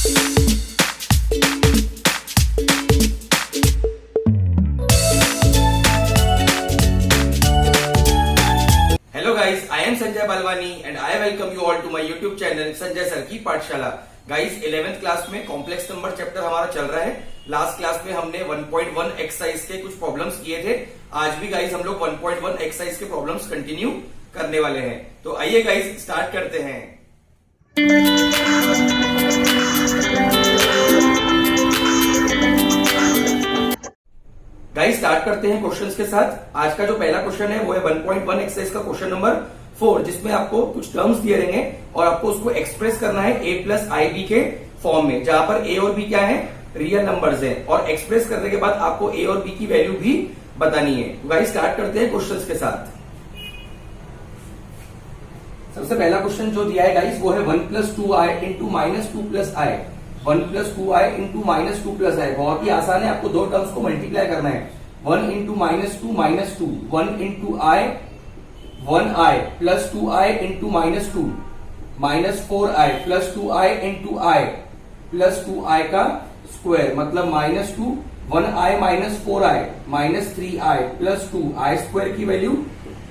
Hello guys, I am Sanjay Balwani and I welcome you all to my YouTube channel Sanjay Sir की पाठशाला। Guys 11th class में complex number chapter हमारा चल रहा है। Last class में हमने 1.1 एक्सरसाइज के कुछ प्रॉब्लम्स किए थे। आज भी गाइस हम लोग 1.1 एक्सरसाइज के प्रॉब्लम्स कंटिन्यू करने वाले हैं। तो आइए गाइस स्टार्ट करते हैं। गाइस स्टार्ट करते हैं क्वेश्चंस के साथ। आज का जो पहला क्वेश्चन है वो है 1.1 एक्सरसाइज का क्वेश्चन नंबर 4, जिसमें आपको कुछ टर्म्स दिए रहेंगे और आपको उसको एक्सप्रेस करना है a प्लस आई बी के फॉर्म में, जहां पर a और b क्या है, रियल नंबर्स है। और एक्सप्रेस करने के बाद आपको a और b की वैल्यू भी बतानी है। तो गाइस स्टार्ट करते हैं क्वेश्चंस के साथ। सबसे पहला क्वेश्चन जो दिया है गाइस वो है 1 plus 2i into minus 2 plus i. 1 plus 2i into minus 2 plus i बहुत ही आसान है। आपको दो टर्म्स को मल्टीप्लाई करना है। 1 into minus 2 minus 2, 1 into i 1i plus 2i into minus 2 minus 4i plus 2i into i plus 2i का स्क्वायर, मतलब minus 2 1i minus 4i minus 3i plus 2 i square की value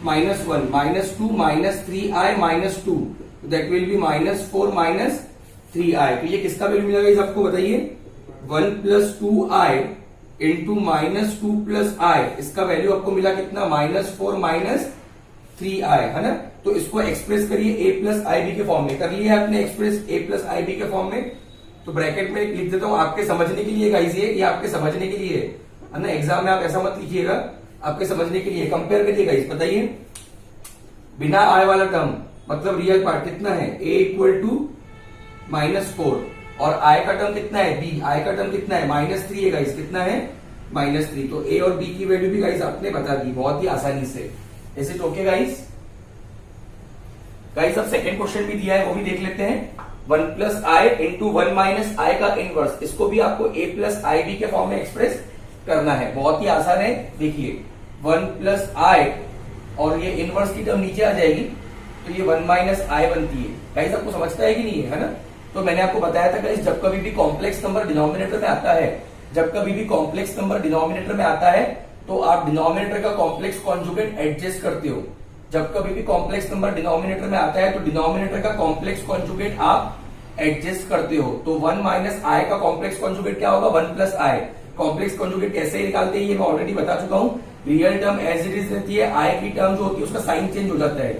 minus 1 minus 2 minus 3i minus 2, that will be minus 4 minus 3i। तो ये किसका value मिलेगा इस आपको बताइए। 1 plus 2i into minus 2 plus i, इसका वैल्यू आपको मिला कितना, माइनस 4 माइनस 3i, है ना। तो इसको एक्सप्रेस करिए a प्लस आई बी के फॉर्म में। कर लिया आपने express a plus I B के फॉर्म में। तो ब्रैकेट में लिख देता हूं आपके समझने के लिए गाइस, ये आपके समझने के लिए है ना। एग्जाम में आप ऐसा मत लिखिएगा, आपके समझने के लिए। कंपेयर करिए गाइस, बताइए बिना आय वाला टर्म मतलब रियल पार्ट कितना है, a इक्वल टू माइनस 4 और आई का टर्म कितना है, b, आई का टर्म कितना है माइनस 3 है गाइस, कितना है माइनस 3। तो a और b की वैल्यू भी गाइस आपने बता दी बहुत ही आसानी से। Is it okay guys? Guys अब सेकंड क्वेश्चन भी दिया है, वो भी देख लेते हैं। 1 plus i into 1 minus i का इनवर्स, इसको भी आपको a प्लस आई बी के फॉर्म में एक्सप्रेस करना है। बहुत ही आसान है। देखिए 1 प्लस आई और ये इनवर्स की टर्म नीचे आ जाएगी तो ये 1 माइनस आई बनती है। गाइस आपको समझता है कि नहीं है ना। तो मैंने आपको बताया था गाइस, जब कभी भी कॉम्प्लेक्स नंबर डिनोमिनेटर में आता है, जब कभी भी कॉम्प्लेक्स नंबर डिनोमिनेटर में आता है तो आप डिनोमिनेटर का कॉम्प्लेक्स कॉन्जुगेट एडजस्ट करते हो। जब कभी भी कॉम्प्लेक्स नंबर डिनोमिनेटर में आता है तो डिनोमिनेटर का कॉम्प्लेक्स कॉन्जुगेट आप एडजस्ट करते हो। तो 1 माइनस आई का कॉम्प्लेक्स कॉन्जुगेट क्या होगा, 1 प्लस आई। कॉम्प्लेक्स कॉन्जुगेट कैसे निकालते हैं ये मैं ऑलरेडी बता चुका हूं। Real term as it is रहती है, आई की टर्म जो होती है उसका साइन चेंज हो जाता है।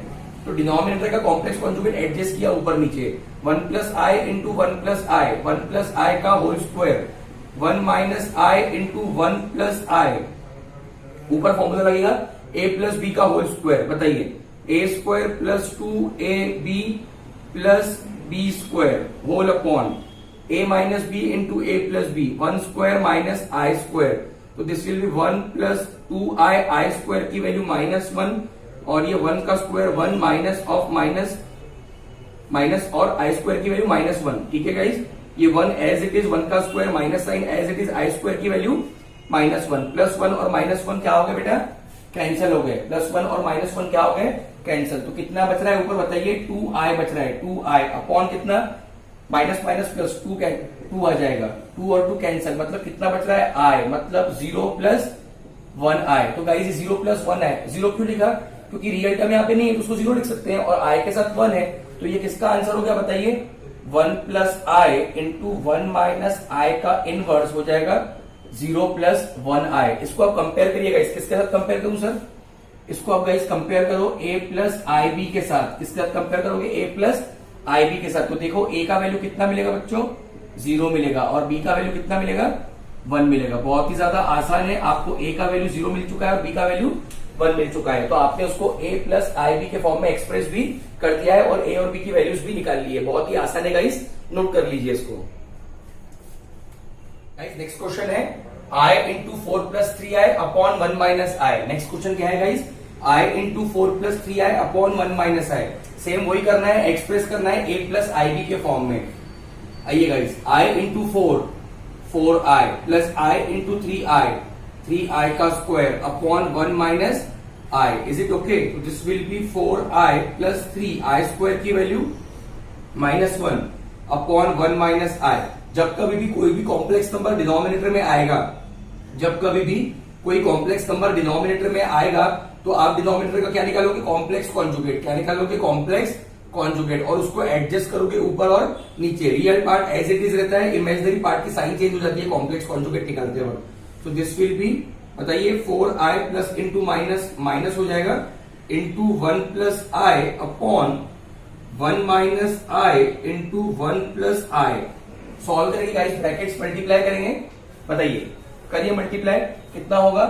तो डिनोमिनेटर का कॉम्प्लेक्स कॉन्जुगेट एडजस्ट किया ऊपर नीचे, 1 plus i into 1 plus i, 1 plus i का whole square, 1 minus i into 1 plus i, ऊपर फॉर्मूला लगेगा a प्लस बी का होल स्क्वायर। बताइए a square plus 2ab plus b square whole upon a minus B into a plus b, 1 square minus i square. तो this will be 1 plus 2i, i square की value minus 1 और ये 1 का square 1 minus of minus minus और आई square की value minus 1। ठीक है guys, ये 1 एज इट इज, 1 का square minus sign as it is, i square की वैल्यू माइनस 1, प्लस 1 और माइनस 1 क्या हो गए बेटा, कैंसिल हो गए। प्लस 1 और माइनस 1 क्या हो गए, कैंसिल। तो कितना बच रहा है ऊपर बताइए, 2i बच रहा है। 2i अपॉन कितना, माइनस माइनस प्लस 2 आ जाएगा, 2 और 2 कैंसिल, मतलब कितना बच रहा है i, मतलब 0 प्लस 1i। तो गाइस 0 प्लस 1 है। 0 क्यों लिखा, क्योंकि रियल टर्म यहाँ पे नहीं है तो उसको 0 लिख सकते हैं और i के साथ 1 है। तो ये किसका आंसर हो गया बताइए, 1 plus i into 1 minus i का इनवर्स हो जाएगा 0 प्लस 1i। इसको आप कंपेयर करिएगा, किसके साथ कंपेयर करूं सर, इसको आप गाइस कंपेयर करो a प्लस आई बी के साथ। किसके साथ कंपेयर करोगे, a प्लस आई बी के साथ। तो देखो a का वैल्यू कितना मिलेगा बच्चों, 0 मिलेगा और b का वैल्यू कितना मिलेगा, 1 मिलेगा। बहुत ही ज्यादा आसान है। आपको a का वैल्यू 0 मिल चुका है और b का वैल्यू 1 मिल चुका है। तो आपने उसको a प्लस आई बी के फॉर्म में एक्सप्रेस भी कर दिया है और a और b की वैल्यूज भी निकाल ली है। बहुत ही आसान है गाइस, नोट कर लीजिए इसको। नेक्स्ट क्वेश्चन है i into 4 plus 3i upon 1 minus i. Next question क्या है guys, i into 4 plus 3i upon 1 minus i. Same वही करना है, एक्सप्रेस करना है a प्लस आई बी के फॉर्म में। आइए guys, i into 4i plus i into 3i का square upon 1 minus i। Is it okay? तो this will be 4i plus 3i square की वैल्यू माइनस 1 अपॉन 1 माइनस आई। जब कभी भी कोई भी कॉम्प्लेक्स नंबर डिनोमिनेटर में आएगा, जब कभी भी कोई कॉम्प्लेक्स नंबर डिनोमिनेटर में आएगा तो आप डिनोमिनेटर का क्या निकालोगे, कॉम्प्लेक्स कॉन्जुगेट। क्या निकालोगे, कॉम्प्लेक्स कॉन्जुगेट, और उसको एडजस्ट करोगे ऊपर और नीचे। Real part as it is रहता है, इमेजिनरी पार्ट की साइन चेंज हो जाती है कॉम्प्लेक्स कॉन्जुगेट निकालते वक्त। तो दिस विल बी, बताइए 4i plus into minus, minus हो जाएगा into 1 plus i upon 1 minus i into 1 plus i. Solve करेंगे गाइस, ब्रैकेट्स मल्टीप्लाई करेंगे, बताइए करिए मल्टीप्लाई, कितना होगा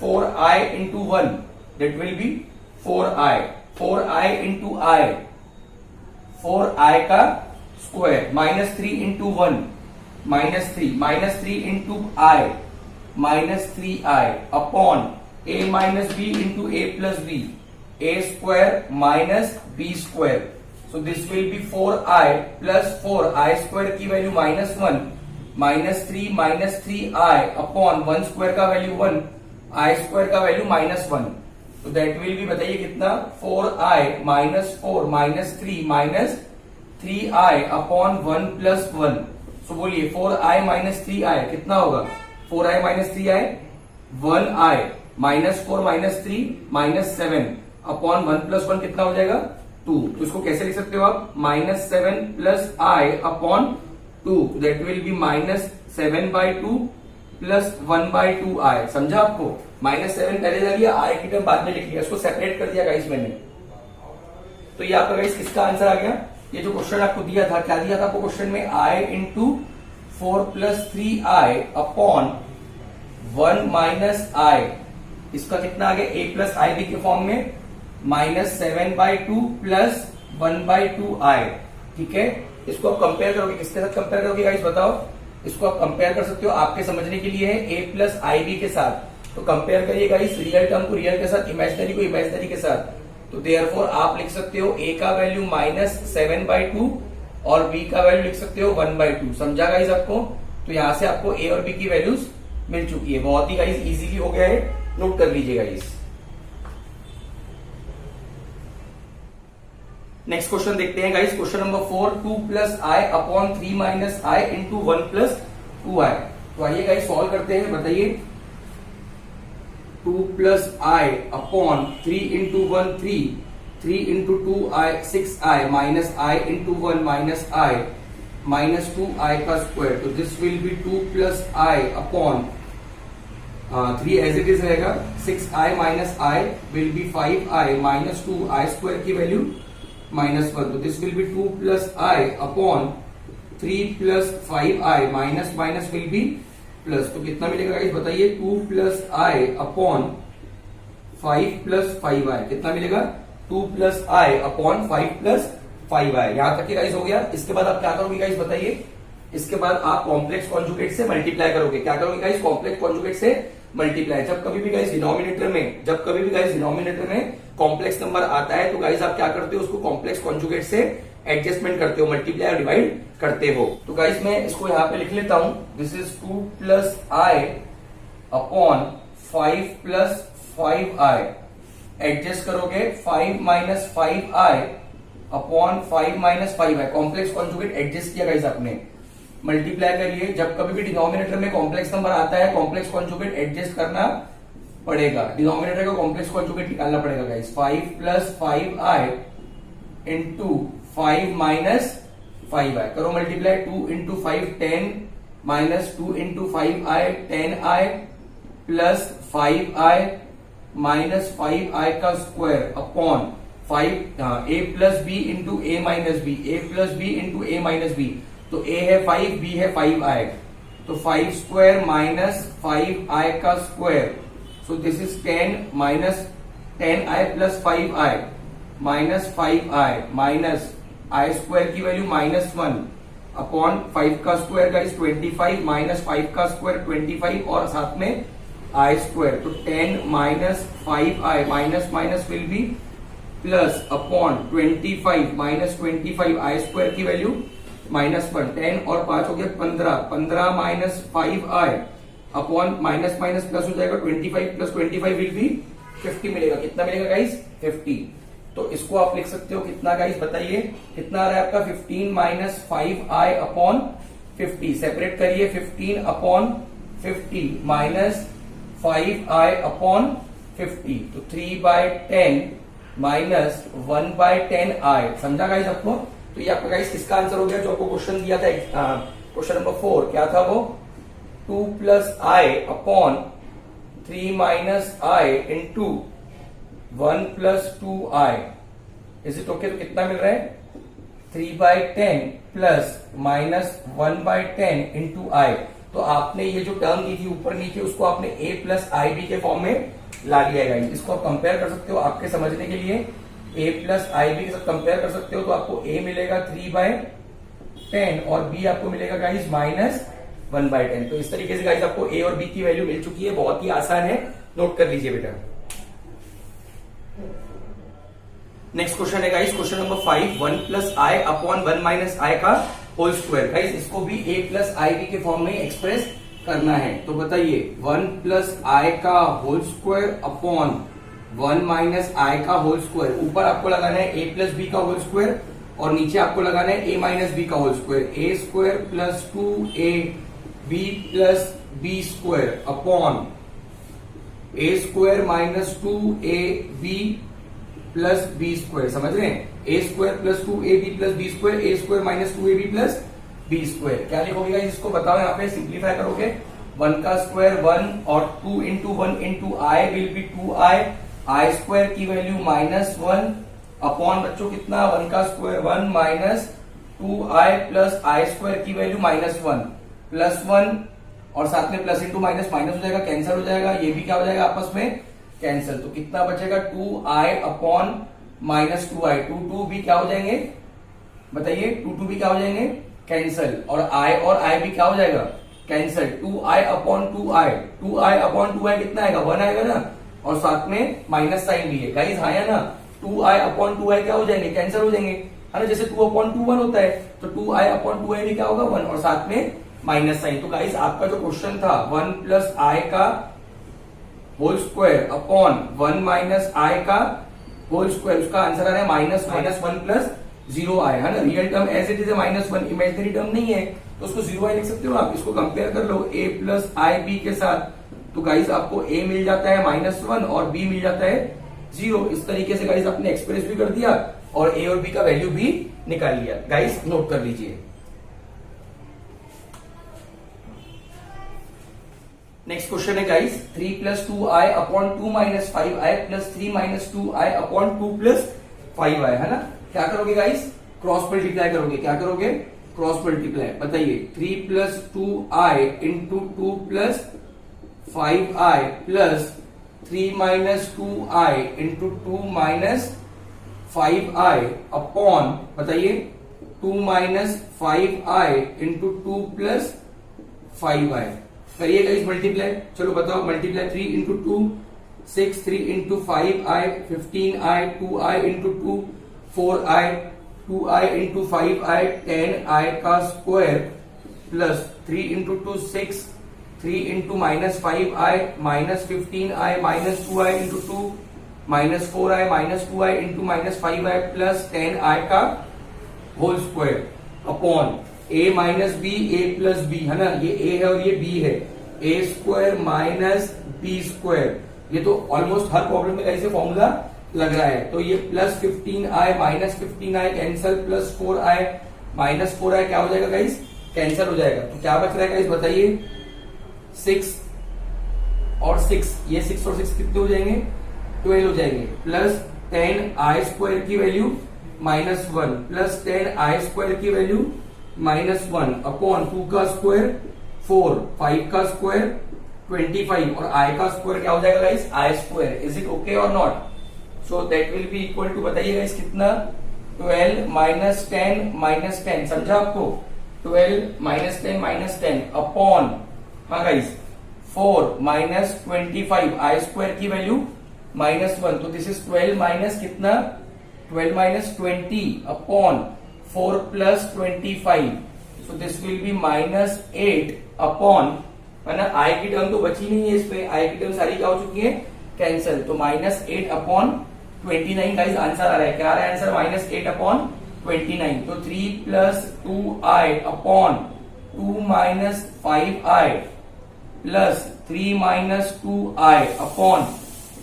4i into 1 that will be 4i, 4i into i, 4i का square, minus 3 into 1 minus 3, minus 3 into i minus 3i upon a minus B into A plus b, a square minus B square. So this will be 4i plus 4, I square की value minus 1, minus 3 minus 3i upon 1 square का value 1, आई square का value minus 1। तो that will B, बताइए कितना, 4i minus 4 minus 3 minus 3i upon 1 plus 1। सो बोलिए 4i minus 3i कितना होगा, 4i minus 3i 1i minus 4 minus 3 minus 7 upon 1 plus 1 कितना हो जाएगा 2। तो इसको कैसे लिख सकते हो आप, minus 7 plus i upon 2, that will be minus 7/2 plus 1/2 आई। समझा आपको, माइनस 7 पहले लग लिया, आई की टर्म बाद में लिख लिया, इसको सेपरेट कर दिया गाइस मैंने। तो ये आपका गाइस किसका आंसर आ गया, ये जो क्वेश्चन आपको दिया था, क्या दिया था आपको क्वेश्चन में, i into 4 plus 3i upon 1 minus i, इसका कितना आ गया, a प्लस आई बी के फॉर्म में, माइनस 7/2 प्लस 1/2i। ठीक है, इसको आप कंपेयर करोगे, किसके साथ कंपेयर करोगे गाइस बताओ, इसको आप कंपेयर कर सकते हो, आपके समझने के लिए है, a प्लस आई बी के साथ। तो कंपेयर करिए गाइस, रियल टर्म को रियल के साथ, इमेजिनरी को इमेजिनरी के साथ। तो देयरफॉर आप लिख सकते हो a का वैल्यू माइनस 7/2 और b का वैल्यू लिख सकते हो 1/2। समझा गाइस आपको, तो यहां से आपको a और b की वैल्यूज मिल चुकी है, बहुत ही गाइस इजीली हो गया है, नोट कर लीजिए गाइस। नेक्स्ट क्वेश्चन देखते हैं guys, question number 4, 2 plus i upon 3 minus i into 1 plus 2i। तो आइए गाइस सॉल्व करते हैं, बताइए 2 plus i upon 3 into 1 3, 3 into 2i 6i minus i into 1 minus i minus 2i का स्क्वायर। तो this will be 2 plus i upon 3 as it is रहेगा, 6i minus i will be 5i minus 2i square की value minus 1। तो this will be 2 plus i upon 3 plus 5i minus minus will be plus. तो कितना मिलेगा guys बताइए, 2 plus i upon 5 plus 5i, कितना मिलेगा, 2 plus i upon 5 plus 5i। यहां तक की गाइस हो गया। इसके बाद आप क्या करोगे गाइस बताइए, इसके बाद आप कॉम्प्लेक्स कॉन्जुगेट से मल्टीप्लाई करोगे। क्या करोगे गाइस, कॉम्प्लेक्स कॉन्जुगेट से मल्टीप्लाई। जब कभी भी गाइस डिनोमिनेटर में कॉम्प्लेक्स नंबर आता है तो गाइस आप क्या करते हो, उसको कॉम्प्लेक्स कॉन्जुगेट से एडजस्टमेंट करते हो, मल्टीप्लाई और डिवाइड करते हो। तो गाइस मैं इसको यहां पे लिख लेता हूं, this is 2 plus i upon 5 plus 5i। Adjust करोगे 5 minus 5i upon 5 minus 5i, complex conjugate adjust किया गाइस आपने, मल्टीप्लाई करिए। जब कभी भी डिनोमिनेटर में कॉम्प्लेक्स नंबर आता है, कॉम्प्लेक्स कॉन्जुगेट एडजस्ट करना पड़ेगा, डिनोमिनेटर का कॉम्प्लेक्स कॉन्जुगेट निकालना पड़ेगा guys. 5 plus 5i into 5 minus 5i, करो multiply, 2 into 5 10 minus 2 into 5i 10i plus 5i minus 5i का square upon 5 a plus b into a minus b, a plus b into a minus b. तो a है 5, b है 5i, तो 5 square minus 5i का square. So this is 10 minus 10i plus 5i minus 5i minus i square की value minus 1 upon 5 का square guys 25 minus 5 का square 25 और साथ में i स्क्वायर। तो 10 minus 5i minus minus will be plus upon 25 minus 25 i square की value minus 1, 10 और 5 हो गया 15, 15 minus 5i upon minus minus plus हो जाएगा 25 प्लस 25 विल बी 50 मिलेगा। कितना मिलेगा गाइस 50। तो इसको आप लिख सकते हो कितना गाइस, बताइए कितना आ रहा है आपका 15 माइनस 5i अपॉन 50। सेपरेट करिए, 15 अपॉन 50 माइनस 5i अपॉन 50, तो 3/10 माइनस 1/10i। समझा गाइस आपको? तो ये आपका गाइस किसका आंसर हो गया जो आपको क्वेश्चन दिया था, क्वेश्चन नंबर 4 क्या था वो, 2 plus i upon 3 minus i into 1 plus 2i। Is it okay? तो कितना मिल रहा है, 3/10 प्लस माइनस 1/10 इंटू आई। तो आपने ये जो टर्म दी थी ऊपर नीचे, उसको आपने a प्लस आई बी के फॉर्म में ला लिया है। इसको आप कंपेयर कर सकते हो आपके समझने के लिए, a प्लस आई बी के साथ कंपेयर कर सकते हो। तो आपको a मिलेगा 3/10 और b आपको मिलेगा गाइस माइनस 1/10। तो इस तरीके से गाइस आपको a और b की वैल्यू मिल चुकी है, बहुत ही आसान है, नोट कर लीजिए बेटा। नेक्स्ट क्वेश्चन है guys, question number 5, 1 plus i upon 1 minus i का होल स्क्वायर। गाइस इसको भी a प्लस आई बी के फॉर्म में एक्सप्रेस करना है। तो बताइए 1 प्लस आई का whole square upon 1 minus i का होल स्क्वायर। ऊपर आपको लगाना है a प्लस बी का होल स्क्वायर और नीचे आपको लगाना है a माइनस बी का whole square. a square plus 2a b plus b square upon a square minus 2ab plus b square. समझ रहे हैं? a square plus 2ab plus b square, a square minus 2ab plus b square. क्या लिखोगे guys इसको, बताओ। यहाँ पे simplify करोगे, 1 का स्क्वायर 1 और 2 into 1 into I will B 2i, i square की वैल्यू माइनस 1 अपॉन बच्चों कितना, 1 का स्क्वायर 1 माइनस 2i प्लस आई स्क्वायर की वैल्यू माइनस 1 प्लस 1 और साथ में प्लस इंटू माइनस माइनस हो जाएगा, कैंसिल हो जाएगा, ये भी क्या हो जाएगा आपस में कैंसिल। तो कितना बचेगा 2i अपॉन माइनस 2i, 2 भी क्या हो जाएंगे बताइए, 2 भी क्या हो जाएंगे कैंसिल, और i भी क्या हो जाएगा cancel. 2i upon 2i, 2i upon 2i कितना आएगा 1 आएगा ना, और साथ में माइनस साइन भी है गाइस, हाँ या ना। 2i अपॉन 2i क्या हो जाएंगे कैंसिल हो जाएंगे, है ना। जैसे 2 अपॉन 2 1 होता है, तो 2i अपॉन 2i भी क्या होगा 1 और साथ में माइनस साइन। तो गाइस आपका जो क्वेश्चन था 1 प्लस आई का whole square upon 1 minus i का होल स्क्वायर, उसका आंसर आ रहा है माइनस 1 प्लस 0i, है ना। Real term as it is है माइनस 1, इमेजिनरी टर्म नहीं है तो उसको 0i लिख सकते हो आप। इसको कंपेयर कर लो a प्लस आई बी के साथ, तो गाइस आपको a मिल जाता है माइनस 1 और b मिल जाता है 0। इस तरीके से गाइस आपने एक्सप्रेस भी कर दिया और a और b का वैल्यू भी निकाल लिया। गाइस नोट कर लीजिए। नेक्स्ट क्वेश्चन है guys, 3 plus 2i upon 2 minus 5i plus 3 minus 2i upon 2 plus 5i, है ना। क्या करोगे गाइस, क्रॉस मल्टीप्लाई करोगे। क्या करोगे, क्रॉस मल्टीप्लाई। बताइए 3 plus 2i into 2 plus 5i plus 3 minus 2i into 2 minus 5i upon बताइए 2 minus 5i into 2 plus 5i। करिए गाइस मल्टीप्लाई, चलो बताओ multiply. 3 into 2 6, 3 into 5i 15i, 2i into 2 4i, 2i into 5i 10i का square plus 3 into 2 6, 3 into minus 5i minus 15i minus 2i into 2 minus 4i minus 2i into minus 5i plus 10i का whole square upon a minus b a plus b, है ना। ये a है और ये b है, a square minus B square. ये तो ऑलमोस्ट हर प्रॉब्लम में ऐसे फॉर्मूला लग रहा है। तो ये plus 15i minus 15i cancel, plus 4i minus 4i क्या हो जाएगा गाइस कैंसल हो जाएगा। तो क्या बच रहा है गाइस बताइए, 6 और 6, ये 6 और 6 कितने हो जाएंगे 12 हो जाएंगे, प्लस 10i स्क्वायर की value minus 1 plus 10i square की वैल्यू माइनस 1 अपॉन 2 का स्क्वायर 4, 5 का स्क्वायर 25 और i का स्क्वायर क्या हो जाएगा guys i square. Is it okay और not? So that will be equal to बताइए गाइस कितना, 12 माइनस 10 माइनस 10। समझा आपको, 12 माइनस 10 माइनस 10 अपॉन, हाँ गाइस 4 माइनस 25, i स्क्वायर की वैल्यू माइनस 1। तो दिस इज 12 माइनस कितना, 12 minus 20 upon 4 plus 25। So this will be minus 8 upon, है ना। आई की टर्म तो बची नहीं है इसमें, आई की टर्म सारी क्या हो चुकी है कैंसिल। तो माइनस 8 अपॉन 29 गाइस आंसर आ रहा है। क्या आ रहा है आंसर? -8/29। तो 3 + 2i upon 2 - 5i plus 3 - 2i upon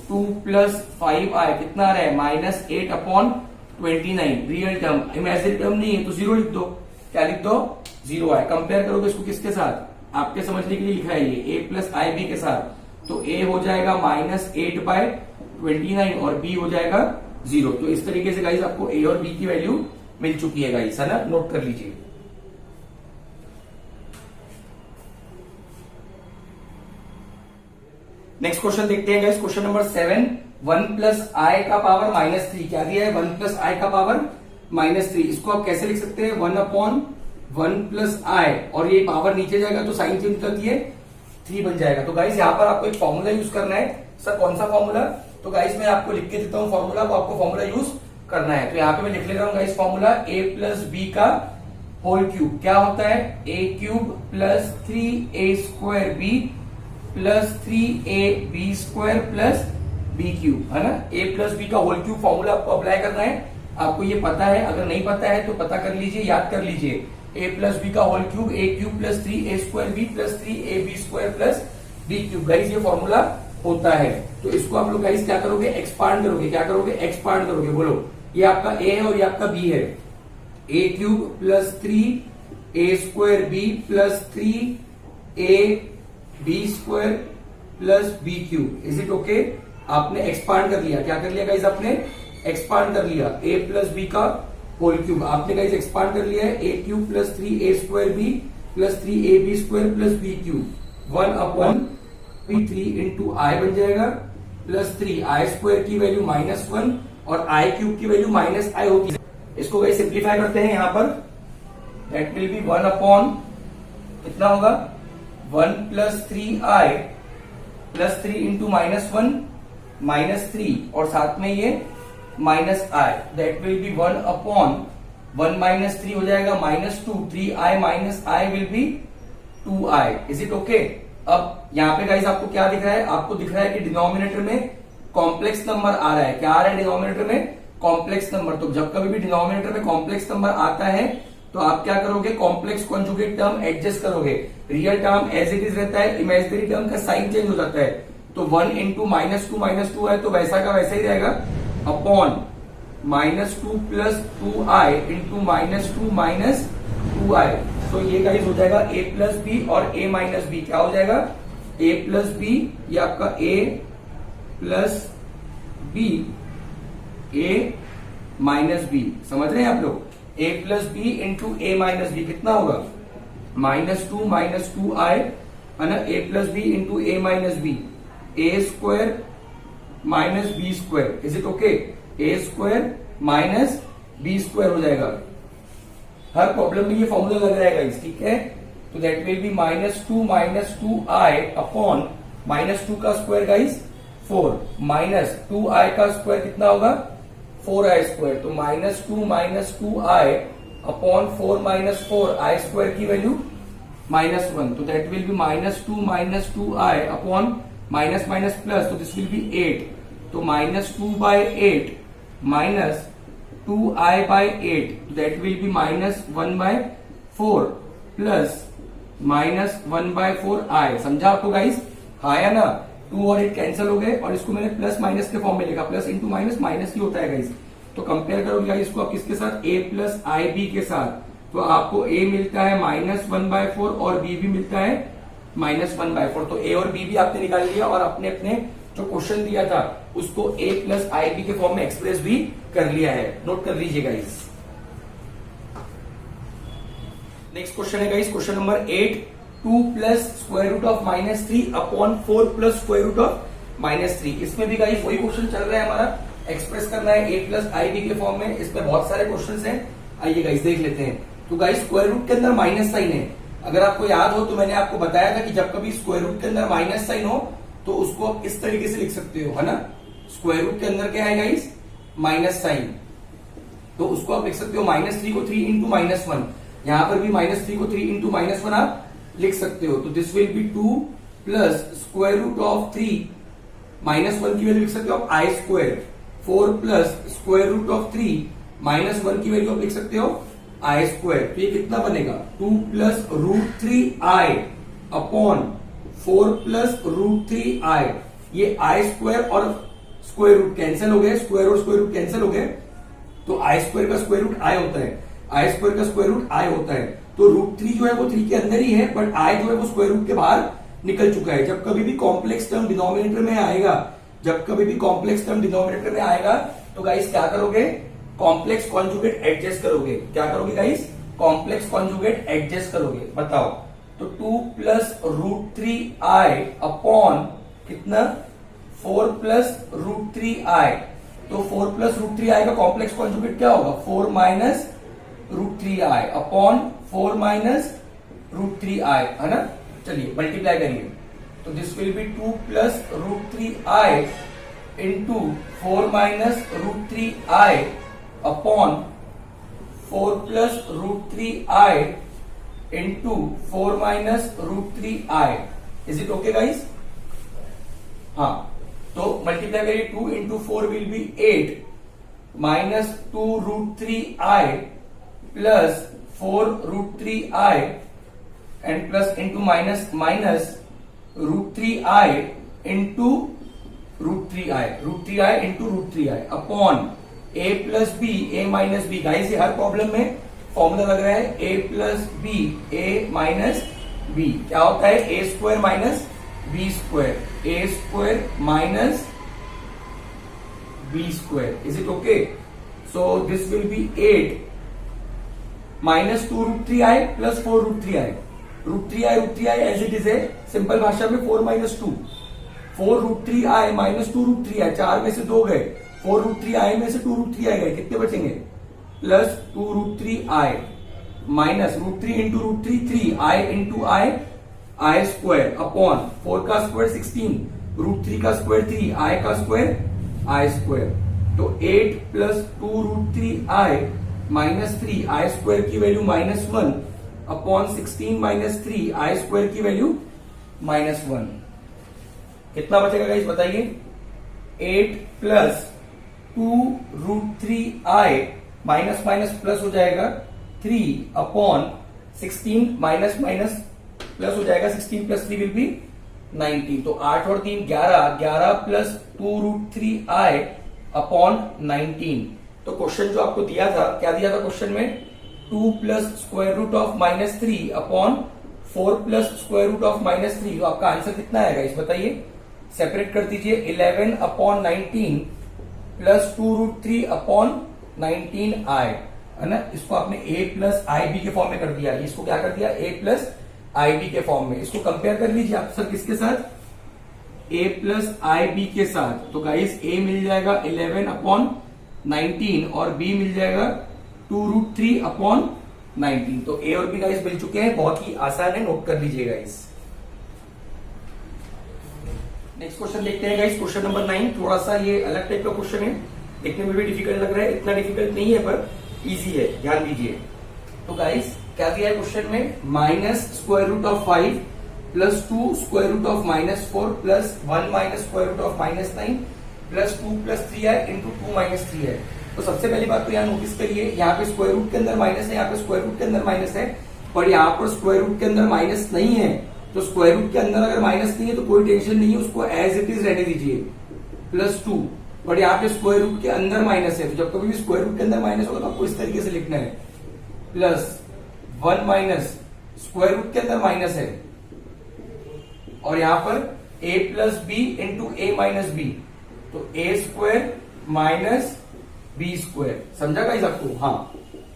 2 + 5i कितना आ रहा है? -8/29। रियल टर्म, इमेजिनरी टर्म नहीं है तो 0 लिख दो। क्या लिख दो? 0 आए। कंपेयर करोगे इसको किसके साथ? आपके समझने के लिए लिखा है ये a + ib के साथ। तो a हो जाएगा -8/29 और b हो जाएगा 0। तो इस तरीके से गाइस आपको a और b की वैल्यू मिल चुकी है गाइस, है ना? नोट कर लीजिए। नेक्स्ट क्वेश्चन देखते हैं गाइस, क्वेश्चन नंबर 7। 1 + i का पावर -3 क्या दिया है? 1 + i का पावर -3। इसको आप कैसे लिख सकते हैं? 1/1 + i और ये पावर नीचे जाएगा तो साइन चेंज करती है 3 बन जाएगा। तो गाइस यहाँ पर आपको एक फॉर्मूला यूज करना है। सर कौन सा फॉर्मूला? तो गाइस मैं आपको लिख के देता हूँ फॉर्मूला, तो आपको फॉर्मूला यूज करना है। तो यहाँ पे मैं लिख ले रहा हूँ गाइस फॉर्मूला a + b का होल क्यूब। क्या होता है? a³ + 3a² b + 3ab² + b³ है ना? a + b का होल क्यूब फॉर्मूला आपको अप्लाई करना है। आपको ये पता है, अगर नहीं पता है तो पता कर लीजिए, याद कर लीजिए। a + b का whole cube a³ + 3a² b + 3ab² + b³ guys ये फॉर्मूला होता है। तो इसको आप लोग गाइस क्या करोगे? एक्सपांड करोगे। क्या करोगे? एक्सपांड करोगे। बोलो, ये आपका a है और ये आपका b है। a³ + 3a² b + 3ab² + b³ is it okay? आपने एक्सपांड कर लिया। क्या कर लिया गाइस? आपने एक्सपांड कर लिया। a + b का होल क्यूब आपने गाइस एक्सपांड कर लिया है। a³ + 3a² b + 3ab² + b³ 1/3 × i बन जाएगा प्लस 3 i² की वैल्यू -1 और i³ की वैल्यू -i होती है। इसको गाइस सिंप्लीफाई करते हैं यहाँ पर। दैट विल बी 1/ कितना होगा? 1 + 3i + 3 × -1 -3 और साथ में ये -i। दैट विल बी 1/1 - 3 हो जाएगा -2। 3i - i will be 2i। Is it okay? अब यहाँ पे गाइस आपको क्या दिख रहा है? आपको दिख रहा है कि डिनोमिनेटर में कॉम्प्लेक्स नंबर आ रहा है। क्या आ रहा है डिनोमिनेटर में? Complex number. तो जब कभी भी डिनोमिनेटर में कॉम्प्लेक्स नंबर आता है तो आप क्या करोगे? कॉम्प्लेक्स कॉन्जुगेट टर्म एडजस्ट करोगे। Real term as it is रहता है, इमेजिनरी टर्म का साइन चेंज हो जाता है। तो 1 × -2 है तो वैसा का वैसा ही रहेगा अपॉन -2 + 2i × -2 तो ये गाइस हो जाएगा a + b और a - b। क्या हो जाएगा? a + b, ये आपका a + b, a - b। समझ रहे हैं आप लोग? a + b × a - b कितना होगा? -2 - 2i है ना? a + b × a - b a² - b² is it okay? a² - b² हो जाएगा। हर प्रॉब्लम में ये फॉर्मूला लग रहा है गाइस, ठीक है? तो that will be -2 - 2i upon -2 का स्क्वायर गाइस 4 -2i का स्क्वायर कितना होगा? 4i²। तो -2 - 2i अपॉन 4 - 4i² की वैल्यू -1। तो that will be -2 - 2i upon plus, तो दिस विल बी 8। तो -2/8 minus 2i/8 that will be -1/4 plus -1/4i। समझा आपको गाइस? हाँ या ना? 2 और 8 कैंसिल हो गए और इसको मैंने प्लस माइनस के फॉर्म में लिखा। प्लस इंटू माइनस माइनस ही होता है गाइस। तो कंपेयर करोगे गाइस इसको आप किसके साथ? a + ib के साथ। तो आपको a मिलता है -1/4 और b भी मिलता है -1/4। तो a और b भी आपने निकाल लिया और अपने अपने जो क्वेश्चन दिया था उसको a + ib के फॉर्म में एक्सप्रेस भी कर लिया है। नोट कर लीजिए गाइस। नेक्स्ट क्वेश्चन है गाइस, क्वेश्चन नंबर 8। 2 + √−3 अपॉन 4 + √−3। इसमें भी गाइस वही क्वेश्चन चल रहा है हमारा। एक्सप्रेस करना है a + ib के फॉर्म में। इसमें बहुत सारे क्वेश्चन हैं, आइए गाइस देख लेते हैं। तो गाइस स्क्वायर रूट के अंदर माइनस साइन है। अगर आपको याद हो तो मैंने आपको बताया था कि जब कभी स्क्वायर रूट के अंदर माइनस साइन हो तो उसको आप इस तरीके से लिख सकते हो, है ना? स्क्वायर रूट के अंदर क्या है गाइस? Minus sign. तो उसको आप लिख सकते हो -3 को 3 × -1। यहां पर भी -3 को 3 × -1 आप लिख सकते हो। तो दिस विल बी 2 + √3 -1 की वैल्यू लिख सकते हो आप i²। 4 plus square root of 3 minus 1 की वैल्यू आप लिख सकते हो आई स्क्वायर। तो ये कितना बनेगा 2 plus root 3 i upon 4 plus root 3 आई। ये आई स्क्वायर और स्क्वायर रूट कैंसिल हो गए, स्क्वायर और स्क्वायर रूट कैंसिल हो गए, तो आई स्क्वायर का स्क्वायर रूट आई होता है, आई स्क्वायर का स्क्वायर रूट आई होता है। तो रूट 3 जो है वो 3 के अंदर ही है, बट आई जो है वो स्क्वायर रूट के बाहर निकल चुका है। जब कभी भी कॉम्प्लेक्स टर्म डिनोमिनेटर में आएगा, जब कभी भी कॉम्प्लेक्स टर्म डिनोमिनेटर में आएगा तो गाइस क्या करोगे, कॉम्प्लेक्स कॉन्जुगेट एडजस्ट करोगे। क्या करोगे गाइस, कॉम्प्लेक्स कॉन्जुगेट एडजस्ट करोगे। बताओ, तो 2 प्लस रूट 3 आई अपॉन कितना 4 प्लस रूट 3 आई। तो 4 प्लस रूट 3 आई का कॉम्प्लेक्स कॉन्जुगेट क्या होगा 4 minus root 3 i upon 4 minus root 3 i, है ना। चलिए मल्टीप्लाई करिए, तो this will be 2 plus root 3 i into 4 minus root 3 i upon 4 plus root 3 i into 4 minus root 3 i. Is it okay guys? हाँ, तो multiply करिए, 2 into 4 will be 8 minus 2 root 3 i plus 4 root 3 I and plus into minus minus root 3 i into root 3 i, root 3 i into root 3 i upon a plus b a minus b. Guys ये हर problem में formula लग रहा है, a plus b a minus b क्या होता है a square minus B square, A square minus B square. Is it okay? So this will be 8 minus 2 root 3 i plus 4 root 3 i. Root 3 i as it is है, simple भाषा में 4 minus 2, 4 root 3 i minus 2 root 3 i, 4 में से 2 गए, 4 root 3 आई में से 2 root 3 आई गए, कितने बचेंगे plus 2 root 3 i minus root 3 into root 3 3 i into I square upon 4 का स्क्वायर 16, रूट 3 का स्क्वायर 3, आई का स्क्वायर आई स्क्वायर। तो 8 plus 2 root 3 i minus 3 i square की value -1 upon 16 minus 3 i square की वैल्यू -1। कितना बचेगा गाइस बताइए, 8 plus 2 root 3 i minus minus plus हो जाएगा 3 अपॉन 16 माइनस माइनस प्लस हो जाएगा 16 प्लस 3 विल बी 19। तो 8 और 3 11, 11 प्लस 2 रूट 3 आई अपॉन 19। तो क्वेश्चन जो आपको दिया था, क्या दिया था क्वेश्चन में, 2 plus square root of -3 upon 4 plus square root of -3। तो आपका आंसर कितना आएगा इस बताइए, सेपरेट कर दीजिए, 11 अपॉन 19 प्लस 2 रूट 3 अपॉन 19 आई, है ना। इसको आपने a प्लस आई बी के फॉर्म में कर दिया, इसको क्या कर दिया a प्लस आई बी के फॉर्म में। इसको कंपेयर कर लीजिए आप सर किसके साथ, a प्लस आई बी के साथ। तो गाइस a मिल जाएगा 11 अपॉन 19 और b मिल जाएगा 2 रूट 3 अपॉन 19। तो a और b गाइस मिल चुके हैं, बहुत ही आसान है, नोट कर लीजिएगा गाइस। नेक्स्ट क्वेश्चन देखते हैं गाइस, क्वेश्चन नंबर 9। थोड़ा सा ये अलग टाइप का क्वेश्चन है, देखने में भी डिफिकल्ट लग रहा है, इतना डिफिकल्ट नहीं है पर इजी है, ध्यान दीजिए। तो गाइस क्या दिया है क्वेश्चन में, minus square root of 5 plus 2 square root of -4 plus 1 minus square root of -9 plus 2 plus 3 है इंटू 2 माइनस 3 है। तो सबसे पहली बात तो यहाँ नोटिस करिए, यहाँ पे स्क्वायर रूट के अंदर माइनस है, यहाँ पे स्क्वायर रूट के अंदर माइनस है, पर यहाँ पर स्क्वायर रूट के अंदर माइनस नहीं है। तो स्क्वायर रूट के अंदर अगर माइनस नहीं है तो कोई टेंशन नहीं है, उसको एज इट इज रहने दीजिए, +2। बट यहाँ पे स्क्वायर रूट के अंदर माइनस है, तो जब कभी भी स्क्वायर रूट के अंदर माइनस होगा तो आपको इस तरीके से लिखना है, +1 माइनस स्क्वायर रूट के अंदर माइनस है, और यहाँ पर a plus b into a minus b, तो a square minus B square. समझा गाइस आपको? हाँ,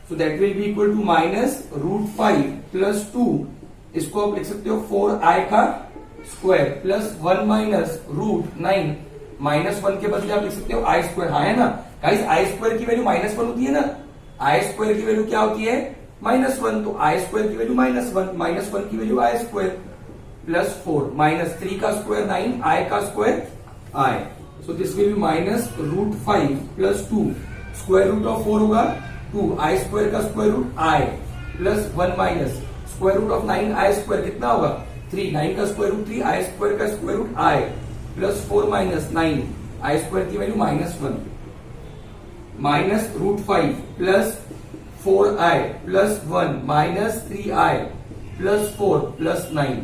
so that will be equal to -√5 plus 2, इसको आप लिख सकते हो 4i का स्क्वायर प्लस 1 माइनस √9 -1 के बदले आप लिख सकते हो आई स्क्वायर। हाँ है ना गाइस, आई स्क्वायर की वैल्यू -1 होती है ना, आई स्क्वायर की वैल्यू क्या होती है -1, तो आई स्क्वायर की वैल्यू -1 की value i square plus 4 minus 3 का स्क्वायर 9 आई का square i. So this will be -√5 plus 2, square root of 4 होगा 2, आई स्क्वायर का square root i plus 1 minus square root of 9 i square कितना होगा 3, 9 का square root 3, i square का square root i plus 4 minus 9 i square की value -1। Minus √5 plus 4i plus 1 minus 3i plus 4 plus 9।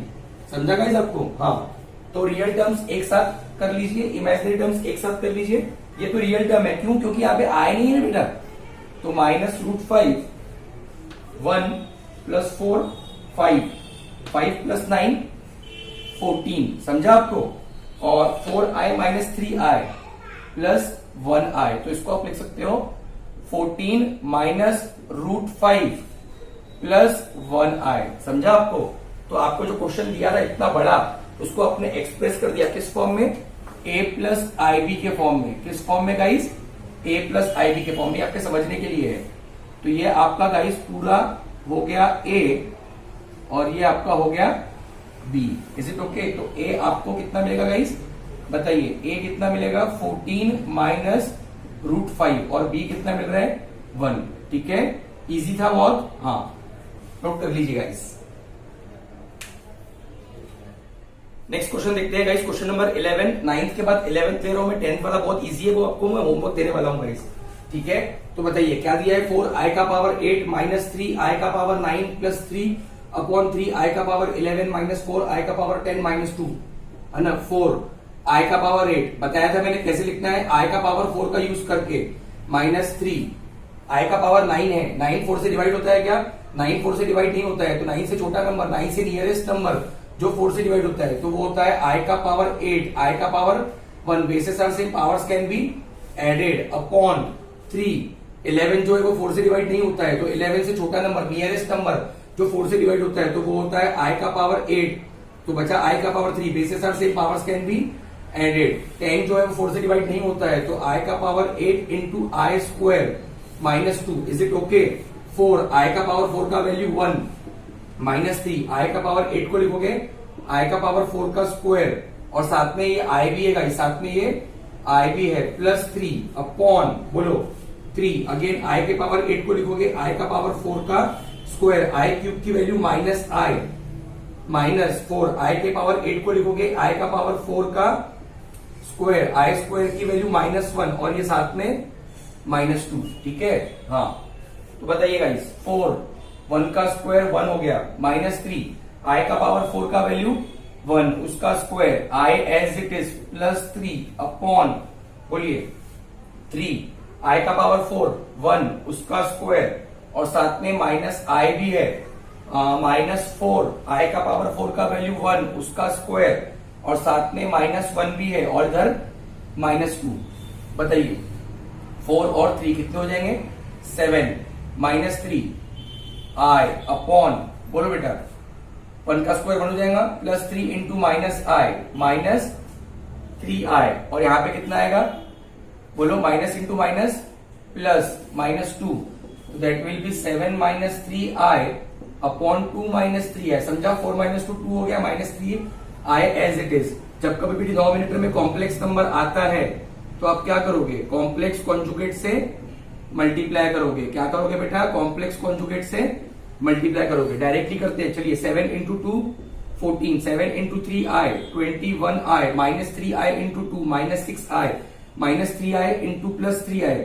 समझा guys आपको? हाँ, तो real terms एक साथ कर लीजिए, इमेजिनरी टर्म्स एक साथ कर लीजिए। ये तो रियल टर्म है, क्यों? क्योंकि यहाँ पे आए नहीं है बेटा। तो माइनस √5 1 प्लस 4 5 5 प्लस 9 14। समझा आपको? और 4i minus 3i plus 1i, तो इसको आप लिख सकते हो 14 माइनस √5 प्लस 1i। समझा आपको? तो आपको जो क्वेश्चन दिया था इतना बड़ा, उसको आपने एक्सप्रेस कर दिया किस फॉर्म में? a प्लस आई के फॉर्म में। किस फॉर्म में गाइस? a प्लस आई के फॉर्म में। आपके समझने के लिए है। तो ये आपका गाइस पूरा हो गया a और ये आपका हो गया b। Is it okay? तो a आपको कितना मिलेगा गाइस? बताइए, a कितना मिलेगा? 14 माइनस √5 और b कितना मिल रहा है? 1। ठीक है, इजी था बहुत। हाँ, नोट कर लीजिए गाइस। नेक्स्ट क्वेश्चन देखते हैं गाइस, क्वेश्चन नंबर 11। 9th के बाद 11th ले रहा हूं मैं, 10th वाला बहुत इजी है, वो आपको मैं होमवर्क देने वाला हूं गाइस। ठीक है, तो बताइए क्या दिया है? 4i का पावर 8 माइनस 3i का पावर 9 प्लस 3 अपॉन 3i का पावर 11 माइनस 4i का पावर 10 माइनस 2 है ना। 4i का पावर 8 बताया था मैंने कैसे लिखना है, i का पावर 4 का यूज करके, माइनस 3i का पावर 9 है। 9 4 से डिवाइड होता है क्या? 9 4 से डिवाइड नहीं होता है, तो 9 से छोटा नंबर, 9 से नियरेस्ट नंबर जो 4 से डिवाइड होता है, तो वो होता है i का पावर 8, i का power 1। Bases are same, powers can be added upon 3। 11 जो है वो 4 से डिवाइड नहीं होता है, तो 11 से छोटा नंबर, नियरेस्ट नंबर जो 4 से डिवाइड होता है, तो वो होता है i का पावर 8। तो बचा i का power 3। Bases are same, powers can be added. 10 जो है वो 4 से डिवाइड नहीं होता है, तो i का power 8 into I square minus 2। Is it okay? 4, i का पावर 4 का वैल्यू 1 माइनस 3, i का पावर 8 को लिखोगे i का पावर 4 का स्क्वायर, और साथ में ये i भी है गाइस, साथ में ये i भी है, प्लस 3 अपॉन, बोलो 3। अगेन i के पावर 8 को लिखोगे i का पावर 4 का स्क्वायर, i क्यूब की value minus i minus 4। i के पावर 8 को लिखोगे i का पावर 4 का स्क्वायर, i स्क्वायर की वैल्यू माइनस 1, और ये साथ में माइनस 2। ठीक है, हाँ, तो बताइए गाइस, 4 1 का स्क्वायर 1 हो गया, माइनस 3, i का पावर 4 का वैल्यू 1, उसका square i as it is plus 3 upon, बोलिए 3, i का पावर 4 1 उसका स्क्वायर, और साथ में माइनस i भी है, माइनस 4, i का पावर 4 का वैल्यू 1 उसका स्क्वायर, और साथ में माइनस 1 भी है, और इधर माइनस 2। बताइए 4 और 3 कितने हो जाएंगे? 7 माइनस 3 i अपॉन, बोलो बेटा, 1 का स्क्वायर 1 हो जाएगा, plus 3 into minus i minus 3i, और यहां पे कितना आएगा? बोलो, minus into minus plus minus 2, तो that will B 7 minus 3i upon 2 minus 3i। समझा? 4 माइनस 2 2 हो गया, minus 3i as it is. जब कभी भी डिनोमिनेटर में कॉम्प्लेक्स नंबर आता है तो आप क्या करोगे? कॉम्प्लेक्स कॉन्जुगेट से मल्टीप्लाई करोगे। क्या करोगे बेटा? कॉम्प्लेक्स कॉन्जुगेट से मल्टीप्लाई करोगे। डायरेक्टली करते हैं, चलिए 7 into 2 14, 7 into 3i 21i, minus 3i into 2 minus 6i, minus 3i into plus 3i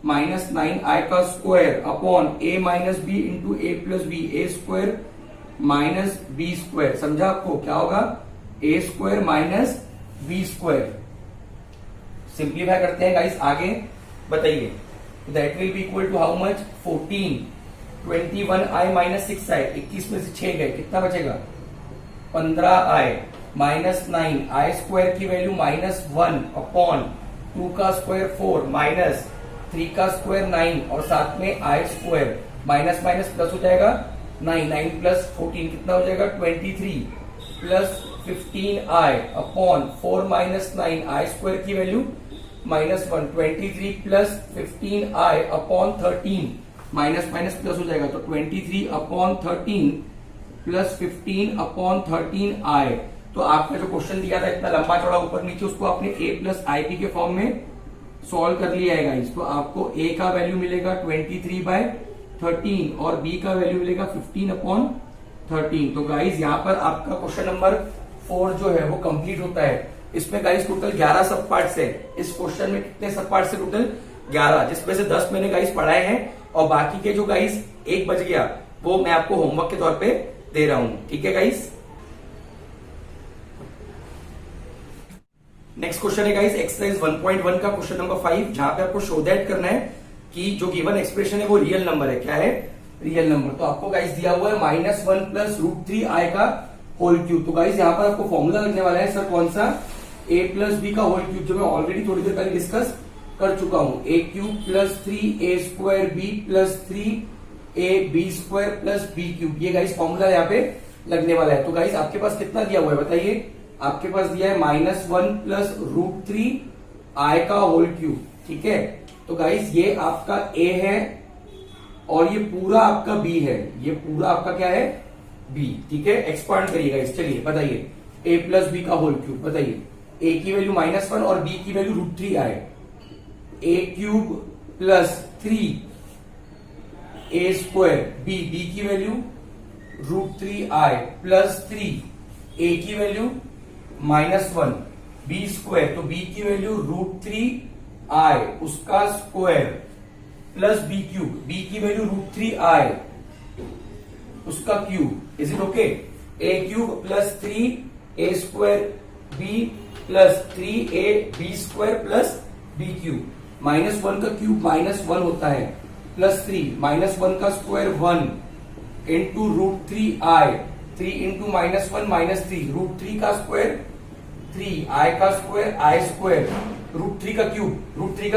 minus 9i का square upon a minus B into A plus b, a square minus B square. समझा आपको? क्या होगा? A square minus B square. Simplify करते हैं guys आगे, बताइए। That will be equal to how much? 14, 21i minus 6i, 21 में से 6 गए, कितना बचेगा? 15i माइनस 9, आई स्क्वायर की वैल्यू माइनस 1 अपॉन 2 का स्क्वायर 4 माइनस 3 का स्क्वायर 9, और साथ में आई स्क्वायर, माइनस माइनस प्लस हो जाएगा 9, 9 प्लस 14 कितना हो जाएगा? 23 plus 15i upon 4 minus 9, i square की value minus 1, 23 plus 15i upon 13, minus minus plus हो जाएगा, तो 23 अपॉन 13 प्लस 15 अपॉन 13i। तो आपका जो क्वेश्चन दिया था इतना लंबा चौड़ा ऊपर नीचे, उसको आपने a प्लस आई बी के फॉर्म में सॉल्व कर लिया है गाइस। तो आपको a का वैल्यू मिलेगा 23/13 और b का वैल्यू मिलेगा 15 अपॉन 13। तो गाइस यहाँ पर आपका क्वेश्चन नंबर 4 जो है वो कंप्लीट होता है। इसमें गाइस टोटल 11 सब पार्ट्स है। इस क्वेश्चन में कितने सब पार्ट्स है? टोटल 11, जिसमें से 10 मैंने गाइस पढ़ाए हैं और बाकी के जो गाइस 1 बच गया वो मैं आपको होमवर्क के तौर पे दे रहा हूं। ठीक है गाइस। नेक्स्ट क्वेश्चन है गाइस एक्सरसाइज 1.1 का क्वेश्चन नंबर 5, जहां पे आपको शो दैट करना है कि जो गिवन एक्सप्रेशन है वो रियल नंबर है। क्या है? Real number. तो आपको गाइस दिया हुआ है -1 प्लस √3i का होल क्यूब। तो गाइस यहाँ पर आपको फॉर्मूला लगने वाला है सर कौन सा? a प्लस बी का होल क्यूब, जो मैं ऑलरेडी थोड़ी देर पहले डिस्कस कर चुका हूं। a cube plus 3a² b plus 3ab² plus b cube, ये गाइस फॉर्मूला यहाँ पे लगने वाला है। तो गाइस आपके पास कितना दिया हुआ है बताइए? आपके पास दिया है -1 प्लस √3i का होल क्यूब। ठीक है, तो गाइस ये आपका a है और ये पूरा आपका b है। ये पूरा आपका क्या है? b। ठीक है, एक्सपांड करिए गाइस। चलिए बताइए a प्लस बी का होल क्यूब। बताइए a की वैल्यू -1 और b की value √3i। a cube plus 3a² b की वैल्यू √3i प्लस 3a की वैल्यू -1 b², तो b की वैल्यू √3i उसका square plus b cube, b की वैल्यू √3i उसका cube. Is it okay? a cube plus 3a² b plus 3ab² plus b cube. -1 का cube -1 होता है plus 3 -1 का स्क्वायर 1 इंटू √3i, 3 इंटू -1 -3, √3 का स्क्वायर 3, i का square i², √3 का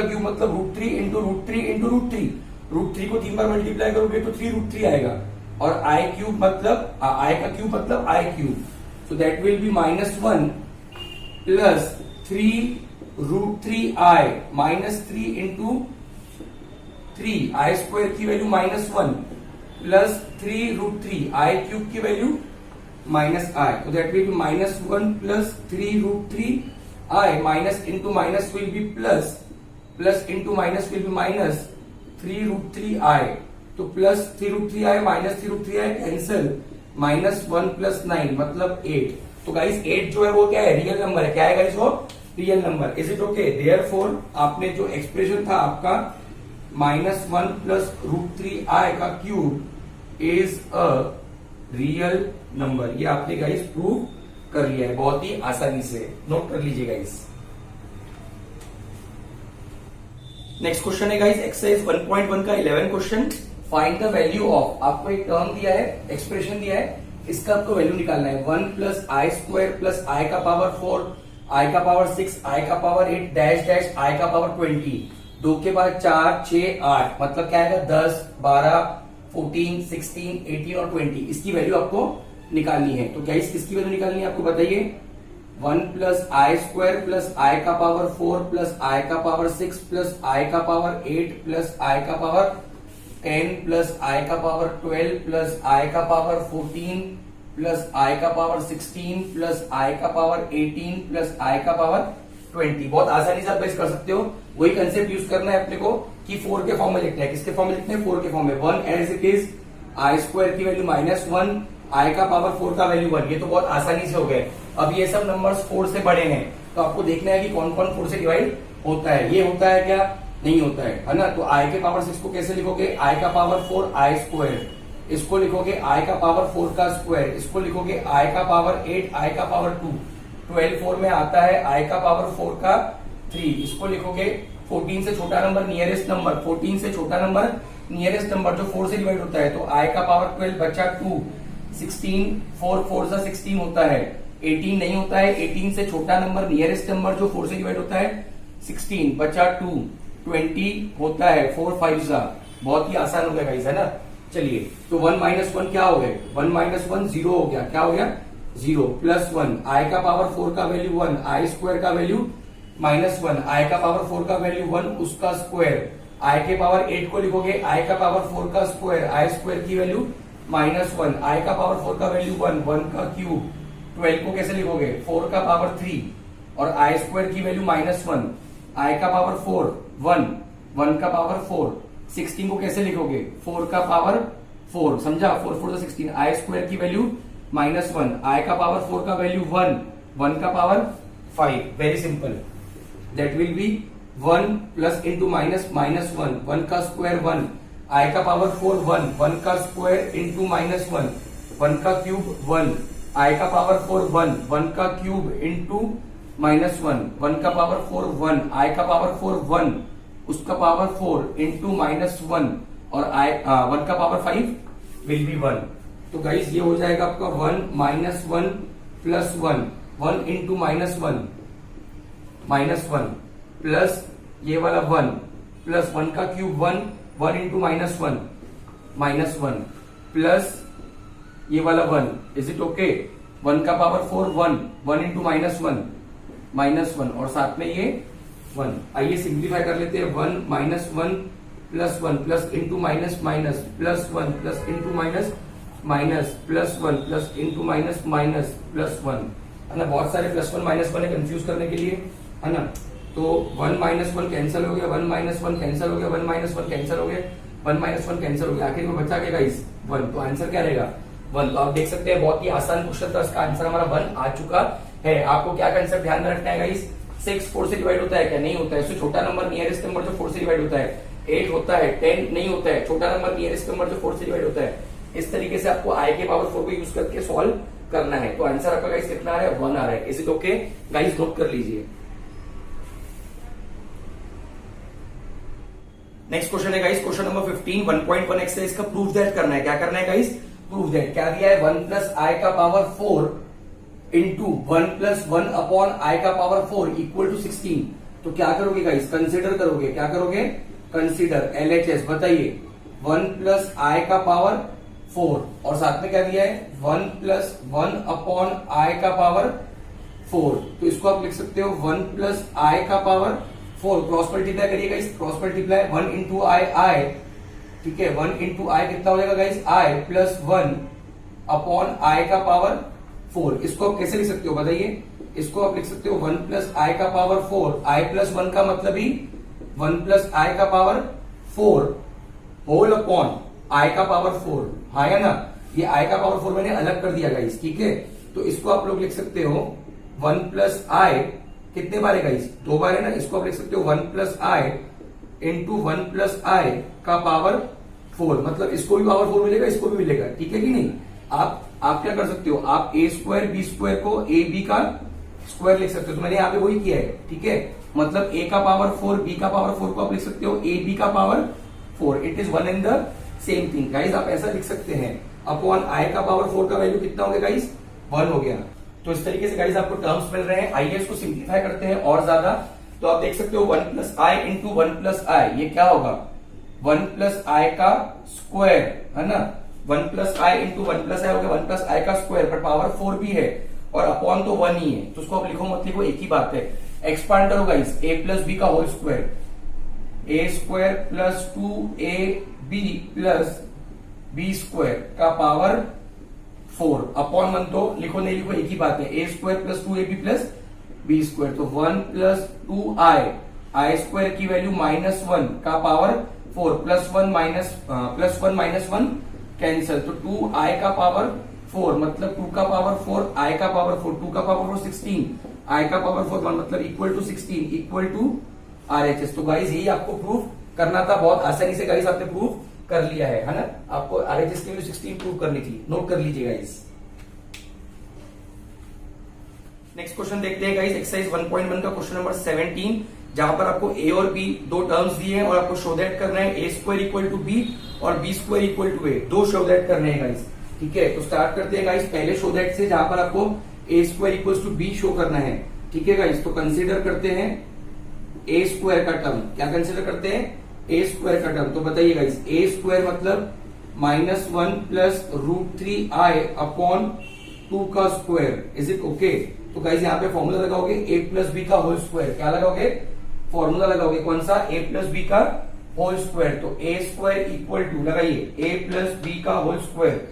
cube मतलब √3 इंटू √3 इंटू √3, √3 को 3 बार मल्टीप्लाई करोगे तो 3√3 आएगा, और i क्यूब मतलब i का क्यूब मतलब i cube. So that will be -1 plus 3√3i -3 into 3, i² की वैल्यू -1 प्लस 3√3 i क्यूब की वैल्यू -i, तो that will be -1 plus 3√3i, minus into minus will be plus, plus into minus will be minus 3√3i, तो plus 3√3i minus 3√3i cancel, -1 plus 9 मतलब 8। तो guys 8 जो है वो क्या है? रियल नंबर है। क्या है गाइस? वो real number. Is it okay? Therefore आपने जो एक्सप्रेशन था आपका -1 प्लस √3i का cube is a real number. ये आपने गाइस प्रूव कर लिया है बहुत ही आसानी से। नोट कर लीजिए गाइस। नेक्स्ट क्वेश्चन है गाइस एक्सरसाइज 1.1 का 11 question. Find the value of, आपको एक टर्म दिया है, एक्सप्रेशन दिया है, इसका आपको वैल्यू निकालना है। 1 प्लस i² प्लस i का पावर 4, i का पावर 6, i का पावर 8 डैश डैश i का पावर 20, 2 के बाद 4 6 8 मतलब क्या आएगा? 10 12 14 16 18 और 20, इसकी वैल्यू आपको निकालनी है। तो गाइस किसकी वैल्यू निकालनी है आपको बताइए? 1 प्लस i² प्लस i का पावर 4 प्लस i का पावर 6 प्लस i का पावर 8 प्लस i का पावर 10 प्लस i का पावर 12 प्लस i का पावर 14 प्लस i का पावर 16 प्लस i का पावर 18 प्लस i का पावर 20। बहुत आसानी से आप बेस कर सकते हो। वही कंसेप्ट यूज करना है अपने को कि 4 के फॉर्म में लिखना है। किसके फॉर्म में लिखना है? 4 के फॉर्म में। 1 एज इट इज i² की वैल्यू -1, i का पावर 4 का वैल्यू 1। ये तो बहुत आसानी से हो गए। अब ये सब नंबर्स 4 से बड़े हैं तो आपको देखना है कि कौन कौन 4 से डिवाइड होता है। ये होता है क्या? नहीं होता है ना? तो i के पावर 6 को कैसे लिखोगे? i का पावर 4 i², इसको लिखोगे i का पावर 4 का स्क्वायर, इसको लिखोगे i का पावर 8 i का पावर 2, 12 4 में आता है i का पावर 4 का 3, इसको लिखोगे 14 से छोटा नंबर नियरेस्ट नंबर, 14 से छोटा नंबर नियरेस्ट नंबर जो 4 से डिवाइड होता है, तो i का पावर 12 बचा 2, 16 4 4 से 16 होता है, 18 नहीं होता है, 18 से छोटा नंबर नियरेस्ट नंबर जो 4 से डिवाइड होता है 16 बचा 2, 20 होता है, 4 5 सा। बहुत ही आसान हो गया गाइस, है ना? चलिए तो 1 - 1 क्या हो गए? 1 - 1 0 हो गया। क्या हो गया? 0 प्लस 1, i का पावर 4 का वैल्यू 1, i² का वैल्यू -1, i का पावर 4 का वैल्यू 1 उसका स्क्वायर, i के पावर 8 को लिखोगे i का पावर 4 का स्क्वायर, i² की वैल्यू -1, i का पावर 4 का वैल्यू 1, 1 का क्यूब, 12 को कैसे लिखोगे? 4 का पावर 3 और i² की वैल्यू -1, i का पावर 4 1, 1 का पावर 4, 16 को कैसे लिखोगे? 4 का पावर 4, समझा? 4 4 से 16, i² की वैल्यू -1, i का पावर 4 का वैल्यू 1, 1 का power 5। Very simple, that will be 1 plus into minus minus 1, 1 का स्क्वायर 1, आई का पावर 4 1, 1 का स्क्वायर इंटू माइनस 1, 1 का क्यूब 1, आई का पावर 4 1, 1 का क्यूब इंटू माइनस 1, 1 का पावर 4 1, आई का पावर 4 1, उसका पावर 4 इंटू माइनस 1 और आई 1 का पावर 5 विल बी 1। तो गाइस ये हो जाएगा आपका 1 minus 1 plus 1, 1 into minus 1 plus ये वाला 1 प्लस 1 का क्यूब 1, 1 इंटू माइनस 1 प्लस ये वाला 1 इज इट ओके। 1 का पावर 4 1, 1 इंटू माइनस 1 और साथ में ये 1। आइए सिंप्लीफाई कर लेते हैं। 1 minus 1 plus into minus plus 1 plus into minus plus 1 plus into minus plus 1 है ना। बहुत सारे प्लस 1 माइनस 1 है कंफ्यूज करने के लिए है ना। तो 1 माइनस 1 कैंसिल हो गया, 1 माइनस 1 कैंसिल हो गया, 1 माइनस 1 कैंसिल हो गया, 1 माइनस 1 कैंसिल हो गया, आखिर में बचा क्या गाइस 1। तो आंसर क्या रहेगा 1। तो आप देख सकते हैं बहुत ही आसान क्वेश्चन था, इसका आंसर हमारा 1 आ चुका है। आपको क्या कंसेप्ट ध्यान में रखना है गाइस, 6 4 से डिवाइड होता है क्या, नहीं होता है। इससे छोटा नंबर नियरेस्ट नंबर जो 4 से डिवाइड होता है 8 होता है, 10 नहीं होता है। छोटा नंबर नियरेस्ट नंबर जो 4 से डिवाइड होता है। इस तरीके से आपको आई के पावर 4 को यूज करके सॉल्व करना है। तो आंसर आपका गाइस कितना आ रहा है 1 आ रहा है। Is it okay guys, note कर लीजिए। नेक्स्ट क्वेश्चन है गाइस क्वेश्चन नंबर 15 1.1 एक्सरसाइज का प्रूफ दैट करना है। क्या करना है गाइस, प्रूफ दैट। क्या दिया है 1 प्लस आई का power 4 into 1 plus 1 upon I का पावर 4 इक्वल टू 16। तो क्या करोगे गाइस, कंसिडर करोगे। क्या करोगे, कंसिडर LHS। बताइए 1 प्लस आई का पावर 4 और साथ में क्या दिया है 1 प्लस 1 अपॉन आई का पावर 4। तो इसको आप लिख सकते हो 1 प्लस आई का पावर 4। क्रॉस मल्टीप्लाई करिए गाइस, क्रॉस मल्टीप्लाई 1 इंटू आई, ठीक है। 1 इंटू आई कितना हो जाएगा guys, I plus 1 upon I का पावर 4। इसको आप कैसे लिख सकते हो बताइए, इसको आप लिख सकते हो 1 प्लस आई का पावर 4, आई प्लस 1 का मतलब ही 1 प्लस आई का पावर 4 होल अपॉन आई का पावर 4, हाँ या ना। ये आई का पावर 4 मैंने अलग कर दिया गाइस, ठीक है। तो इसको आप लोग लिख सकते हो 1 प्लस आई कितने बार है गाइस, 2 बार है ना। इसको आप लिख सकते हो 1 plus i into 1 plus i का पावर 4। मतलब इसको भी पावर 4 मिलेगा, इसको भी मिलेगा, ठीक है कि नहीं। आप क्या कर सकते हो, आप a स्क्वायर बी स्क्वायर को ए बी का स्क्वायर लिख सकते हो। तो मैंने यहाँ पे वही किया है, ठीक है। मतलब a का पावर 4 b का पावर 4 को आप लिख सकते हो ए बी का power 4। It is one and the same thing guys. आप ऐसा लिख सकते हैं अपॉन आई का पावर 4 का वैल्यू कितना हो गया गाइस 1 हो गया। तो इस तरीके से गाइस आपको टर्म्स मिल रहे हैं। आइए इसको सिंप्लीफाई करते हैं और ज्यादा। तो आप देख सकते हो 1 प्लस आई इंटू 1 प्लस आई, ये क्या होगा 1 प्लस आई का स्क्वायर है ना। 1 प्लस आई इंटू 1 प्लस आई हो गया 1 प्लस आई का स्क्वायर, पर पावर 4 भी है और अपॉन तो 1 ही है। तो उसको आप लिखो मत लिखो, एक ही बात है। एक्सपांड करो गाइस, a प्लस बी का whole square, a square plus 2ab plus b square का पावर 4 अपॉन 1 तो लिखो नहीं लिखो एक ही बात है। a square plus 2ab plus b square, तो 1 प्लस 2i, आई स्क्वायर की वैल्यू -1 का पावर 4 प्लस 1 माइनस 1 कैंसिल, तो 2i का पावर 4 मतलब 2 का पावर 4 i का पावर 4, 2 का पावर 4 16, i का पावर 4 1 मतलब equal to 16 equal to RHS। तो गाइस यही आपको प्रूफ करना था, बहुत आसानी से गाइस आपने प्रूफ कर लिया है ना। आपको RHS की वैल्यू 16 प्रूव करनी थी, नोट कर लीजिए गाइस। नेक्स्ट क्वेश्चन देखते हैं गाइस एक्सरसाइज 1.1 का क्वेश्चन नंबर 17, जहां पर आपको a और b दो टर्म्स दिए हैं और आपको शो दैट करना है a square equal to b और b square equal to a, दो शो दैट करने हैं गाइस, ठीक है। तो स्टार्ट करते हैं गाइस पहले शो दैट से, जहां पर आपको a square equal to b show करना है, ठीक है गाइस। तो कंसीडर करते हैं a स्क्वायर का टर्म, क्या कंसीडर करते हैं a स्क्वायर का टर्म। तो बताइए गाइस a स्क्वायर मतलब -1 प्लस √3i अपॉन 2 का स्क्वायर, इज इट ओके। तो गाइस यहाँ पे फॉर्मूला लगाओगे a प्लस बी का होल स्क्वायर, क्या लगाओगे फॉर्मूला लगाओगे कौन सा a प्लस बी का होल स्क्वायर। तो a स्क्वायर इक्वल टू लगाइए a प्लस बी का whole square,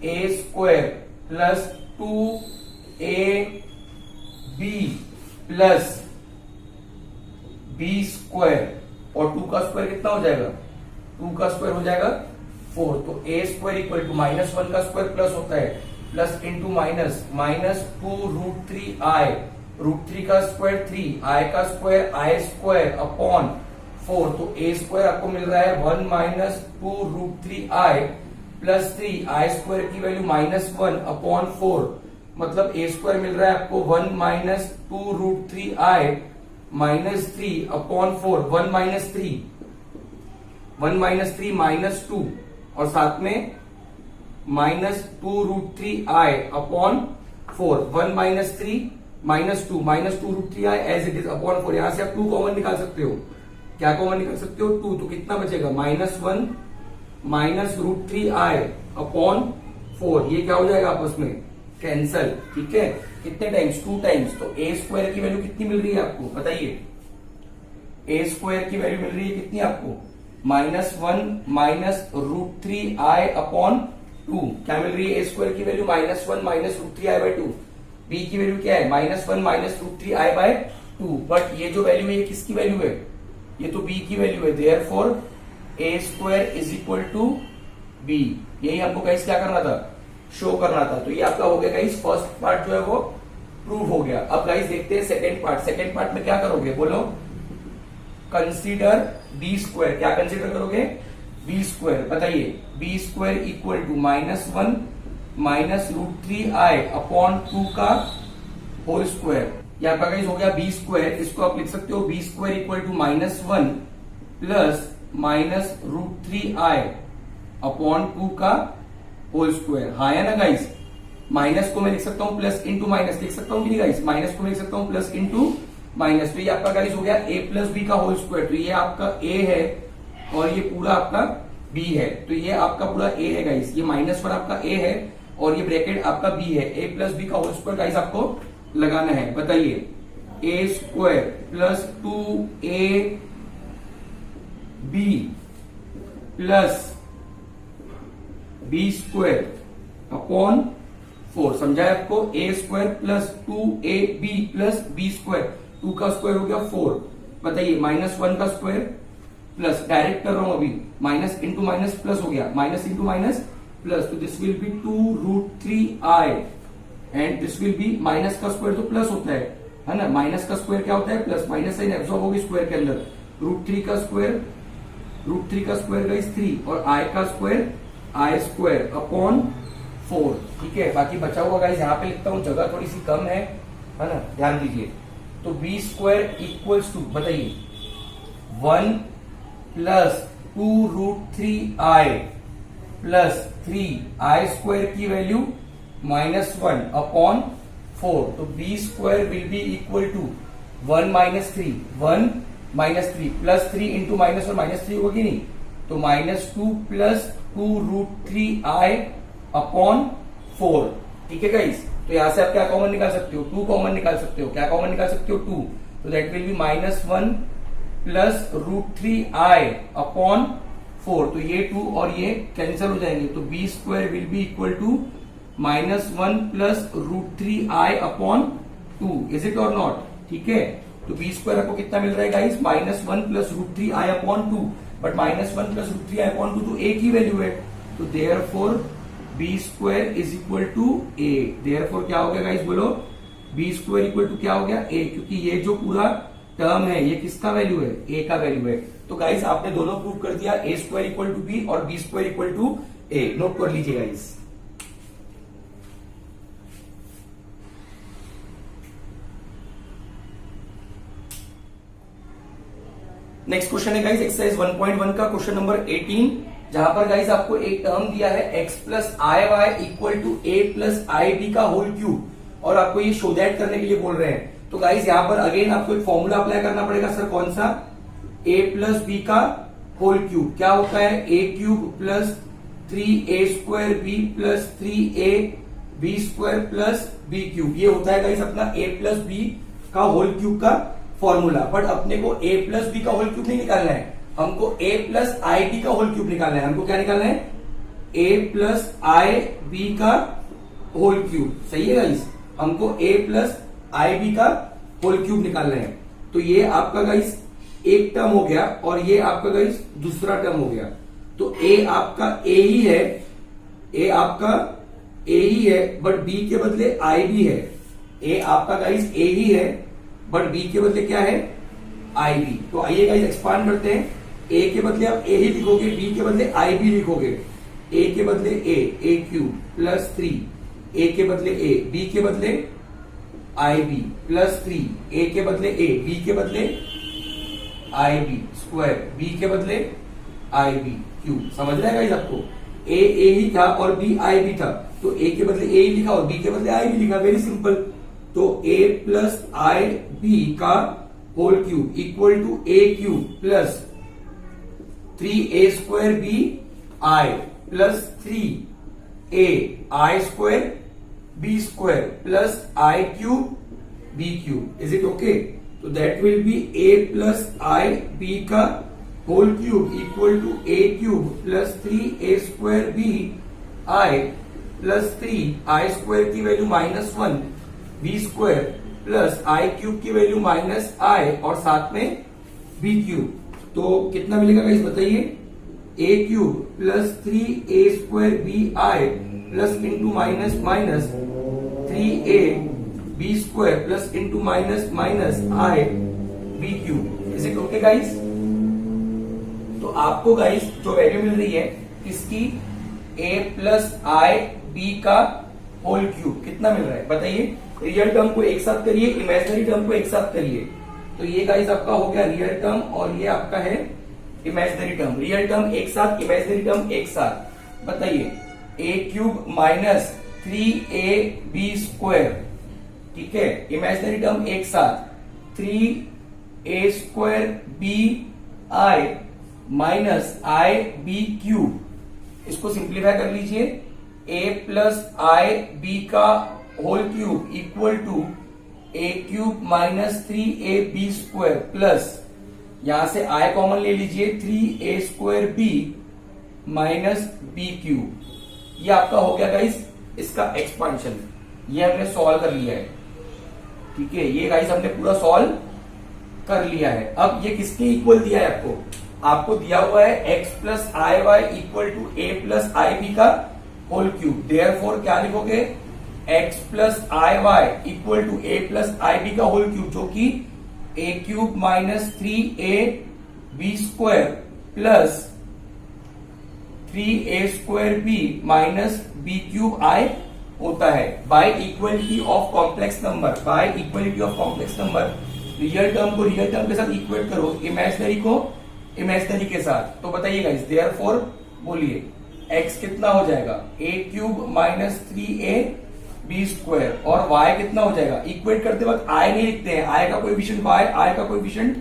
a square plus 2ab plus b square और 2 का स्क्वायर कितना हो जाएगा 2 का स्क्वायर हो जाएगा 4। तो a स्क्वायर इक्वल टू -1 का स्क्वायर प्लस होता है प्लस इंटू माइनस -2 √3i √3 का स्क्वायर 3, i का स्क्वायर i स्क्वायर अपॉन 4, तो a स्क्वायर आपको मिल रहा है 1 minus 2√3i plus 3, i square की वैल्यू -1 अपॉन 4, मतलब a स्क्वायर मिल रहा है आपको 1 minus 2√3i minus 3 upon 4, 1 minus 3 minus 2 और साथ में minus 2√3i upon 4, 1 minus 3 minus 2 2√3i as it is upon 4। यहां से आप 2 कॉमन निकाल सकते हो। क्या कॉमन निकाल सकते हो? 2, तो कितना बचेगा? -1 माइनस √3i अपॉन 4, ये क्या हो जाएगा आपस में? कैंसल। ठीक है, कितने टाइम्स? 2 टाइम्स। तो a स्क्वायर की वैल्यू कितनी मिल रही है आपको बताइए? a स्क्वायर की वैल्यू मिल रही है कितनी आपको? -1 माइनस √3i अपॉन 2। क्या मिल रही है? a स्क्वायर की वैल्यू -1 माइनस √3i/2। b की वैल्यू क्या है? -1 माइनस √3i/2। बट ये जो वैल्यू है ये किसकी वैल्यू है? ये तो b की वैल्यू है। Therefore a square is equal to b। यही हमको गाइस क्या करना था? शो करना था। तो ये आपका हो गया गाइस फर्स्ट पार्ट जो है वो प्रूव हो गया। अब गाइस देखते हैं सेकेंड पार्ट। सेकेंड पार्ट में क्या करोगे बोलो? Consider b square. क्या कंसीडर करोगे? b square. बताइए, b square equal to -1 minus √3i upon 2 का होल स्क्वायर। यहां पर गाइस हो गया b स्क्वायर। इसको आप लिख सकते हो b square equal to -1 plus minus √3i upon 2 का होल स्क्वायर। हाँ है ना गाइस? माइनस को मैं लिख सकता हूं प्लस इंटू माइनस, लिख सकता हूं कि नहीं गाइस? माइनस को मैं लिख सकता हूं प्लस इंटू माइनस। तो ये आपका गाइस हो गया a प्लस बी का होल स्क्वायर। तो ये आपका a है और ये पूरा आपका b है। तो ये आपका पूरा a है गाइस, ये -1 आपका a है और ये ब्रैकेट आपका b है। a प्लस बी का होल स्क्वायर गाइस आपको लगाना है। बताइए, a square plus 2ab plus b square upon 4। समझा है आपको? a square plus 2ab plus b square, 2 का स्क्वायर हो गया 4। बताइए, -1 का स्क्वायर प्लस, डायरेक्ट कर रहा हूं अभी, माइनस इंटू माइनस प्लस हो गया, माइनस इंटू माइनस प्लस। तो this will B 2√3i and this will be, minus का स्क्वायर तो प्लस होता है ना? माइनस का स्क्वायर क्या होता है? प्लस। माइनस साइन एब्जॉर्ब होगी स्क्वायर के अंदर। √3 का स्क्वायर गाइस 3 और i का स्क्वायर i स्क्वायर अपॉन 4। ठीक है, बाकी बचा हुआ गाइस यहाँ पे लिखता हूं, जगह थोड़ी सी कम है ना? ध्यान दीजिए। तो b स्क्वायर इक्वल्स टू, बताइए, 1 plus 2√3i plus 3i square की वैल्यू -1 अपॉन 4। तो b square will be equal to 1 minus 3 plus 3 into minus और -3 होगी नहीं, तो -2 प्लस 2√3i अपॉन 4। ठीक है गाइस? तो यहां से आप क्या कॉमन निकाल सकते हो? 2 कॉमन निकाल सकते हो। क्या कॉमन निकाल सकते हो? 2। तो that will be -1 plus √3i upon 4। तो ये 2 और ये कैंसिल हो जाएंगे। तो b square will be equal to -1 plus √3i upon 2। Is it और नॉट? ठीक है, तो b स्क्वायर आपको कितना मिल रहा है guys? -1 plus √3i upon 2। But -1 plus √3i upon 2 तो a की वैल्यू है। तो therefore b square is equal to a। Therefore क्या हो गया गाइस बोलो? b स्क्वायर इक्वल टू क्या हो गया? a, क्योंकि ये जो पूरा टर्म है ये किसका वैल्यू है? a का वैल्यू है। तो गाइस आपने दोनों प्रूव कर दिया, a square equal to b और b square equal to a। Note कर लीजिए गाइस। नेक्स्ट क्वेश्चन है गाइस एक्सरसाइज 1.1 का क्वेश्चन नंबर 18, जहां पर गाइस आपको एक टर्म दिया है x plus i y equal to a plus I b का होल क्यूब और आपको ये शो दैट करने के लिए बोल रहे हैं। तो गाइस यहाँ पर अगेन आपको एक फॉर्मूला अप्लाई करना पड़ेगा। सर कौन सा? a प्लस बी का होल क्यूब क्या होता है? a cube plus 3a square b plus 3a b square plus b cube, ये होता है गाइस अपना a प्लस b का होल क्यूब का फॉर्मूला। बट अपने को a प्लस बी का होल क्यूब नहीं निकालना है, हमको a प्लस आई बी का होल क्यूब निकालना है। हमको क्या निकालना है? a प्लस आई बी का होल क्यूब। सही है गाइस? हमको a प्लस आई बी का होल क्यूब निकालना है। तो ये आपका गाइस एक टर्म हो गया और ये आपका गाइस दूसरा टर्म हो गया। तो a आपका a ही है, a आपका a ही है, बट b के बदले i भी है। ए आपका गाइस ए ही है, बट बी के बदले क्या है, आई बी। तो आइए गाइस एक्सपांड करते हैं। ए के बदले आप ए ही लिखोगे, बी के बदले आई बी लिखोगे। ए के बदले ए क्यूब प्लस 3, ए के बदले ए, बी के बदले आई बी प्लस 3, ए के बदले ए, बी के बदले आई बी स्क्वायर, बी के बदले आई बी क्यूब। समझ रहे हैं गाइस आपको? ए ही था और बी आई बी था, तो ए के बदले ए ही लिखा और बी के बदले आई भी लिखा, वेरी सिंपल। तो ए प्लस आई बी का whole cube equal to a cube plus 3a square b i plus 3a i square b square plus i cube b cube. Is it okay? तो that will be a plus I b का whole cube equal to a cube plus 3a square b i plus 3 square की value -1 b square plus i cube की value -i और साथ में B cube. तो कितना मिलेगा गाइस बताइए? A cube plus 3a square b i plus into minus 3a b square plus into minus i b cube. Is it okay guys? तो आपको गाइस जो वैल्यू मिल रही है किसकी, a प्लस आई बी का होल क्यूब, कितना मिल रहा है बताइए? रियल टर्म को एक साथ करिए, इमेजिनरी टर्म को एक साथ करिए। तो ये गाइस आपका हो गया रियल टर्म और ये आपका है इमेजिनरी टर्म। रियल टर्म एक साथ, इमेजिनरी टर्म एक साथ। बताइए, a cube minus 3a b square, ठीक है, इमेजिनरी टर्म एक साथ 3a square b i minus i b cube. इसको सिंप्लीफाई कर लीजिए, a प्लस आई बी का whole cube equal to a cube minus 3a b square plus, यहां से i कॉमन ले लीजिए, 3a square b minus b cube. ये आपका हो गया गाइस इसका एक्सपांशन। ये हमने सॉल्व कर लिया है, ठीक है, ये गाइस हमने पूरा सॉल्व कर लिया है। अब ये किसके इक्वल दिया है आपको? आपको दिया हुआ है x plus i y equal to a plus I b का होल क्यूब। देयरफॉर क्या लिखोगे? x plus i y equal to a plus I b का होल क्यूब, जो कि a cube minus 3a b square plus 3a square b minus b cube i होता है by equality of complex number. By equality of complex number, real term को real term के साथ equate करो, imaginary को imaginary के साथ। तो बताइए गाइस, देयरफॉर बोलिए x कितना हो जाएगा? a cube minus 3a b square और y कितना हो जाएगा? इक्वेट करते वक्त i नहीं लिखते हैं, i का कोएफिशिएंट y, i का coefficient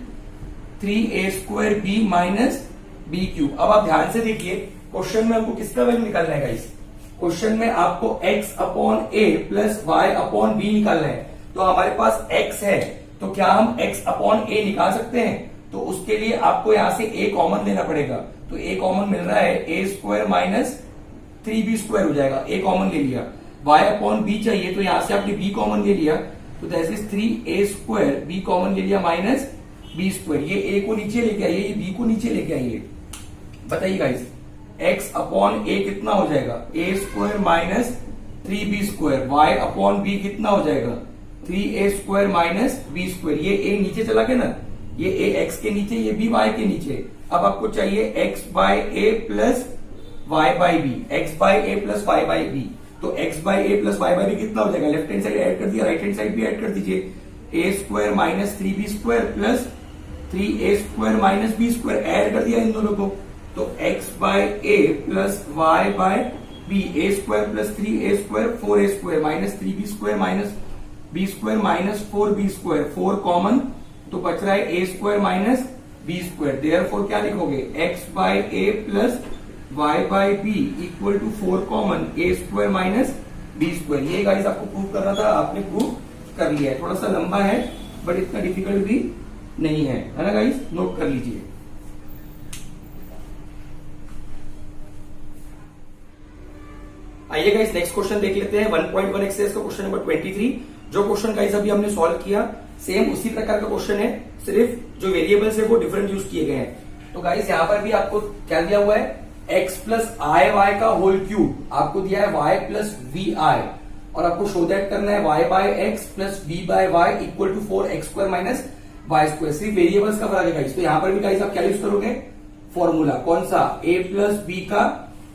3a square b minus b cube. अब आप ध्यान से देखिए, क्वेश्चन में हमको किसका वैल्यू निकालना है गाइस? क्वेश्चन में आपको x upon a plus y upon b निकालना है। तो हमारे पास x है, तो क्या हम x अपॉन a निकाल सकते हैं? तो उसके लिए आपको यहां से a कॉमन लेना पड़ेगा। तो a कॉमन मिल रहा है, a square minus 3b square हो जाएगा, a कॉमन ले लिया। y अपॉन b चाहिए, तो यहां से आपने b कॉमन ले लिया, तो that is 3a square, b common ले लिया माइनस b स्क्वायर। ये a को नीचे लेके आइए, ये b को नीचे लेके आइए। बताइए गाइस, x अपॉन a कितना हो जाएगा? a square minus 3b square. y upon b कितना हो जाएगा? 3a square minus b square. ये a नीचे चला गया ना, ये a x के नीचे, ये b y के नीचे। अब आपको चाहिए x by a plus y by b, x by a plus y by b। तो x by a plus y by b कितना हो जाएगा? लेफ्ट हैंड साइड ऐड कर दिया, राइट हैंड साइड भी ऐड कर दीजिए। a square minus 3b square plus 3a square minus b square, add कर दिया इन दोनों को। तो x by a plus y by b, a square plus 3a square 4a square minus 3b square minus b square minus 4b square, 4 common, तो बच रहा है a square minus b square. Therefore क्या लिखोगे? x by a plus y by b equal to 4 common a square minus b square. ये guys आपको prove करना था, आपने प्रूव कर लिया है। थोड़ा सा लंबा है बट इतना डिफिकल्ट भी नहीं है ना गाइस? नोट कर लीजिए। आइए गाइस नेक्स्ट क्वेश्चन देख लेते हैं। 1.1 एक्सरसाइज का क्वेश्चन नंबर 23। जो क्वेश्चन गाइस अभी हमने सॉल्व किया, सेम उसी प्रकार का क्वेश्चन है, सिर्फ जो वेरिएबल्स है वो डिफरेंट यूज किए गए हैं। तो गाइस यहाँ पर भी आपको क्या दिया हुआ है? x प्लस आई वाई का होल क्यूब, आपको दिया है y प्लस वी आई, और आपको शो दैट करना है y by x plus b by y equal to 4x² minus y square. सिर्फ वेरिएबल्स का फर्क है गाइस। तो यहां पर भी गाइस आप क्या यूज करोगे, फॉर्मूला कौन सा, a प्लस बी का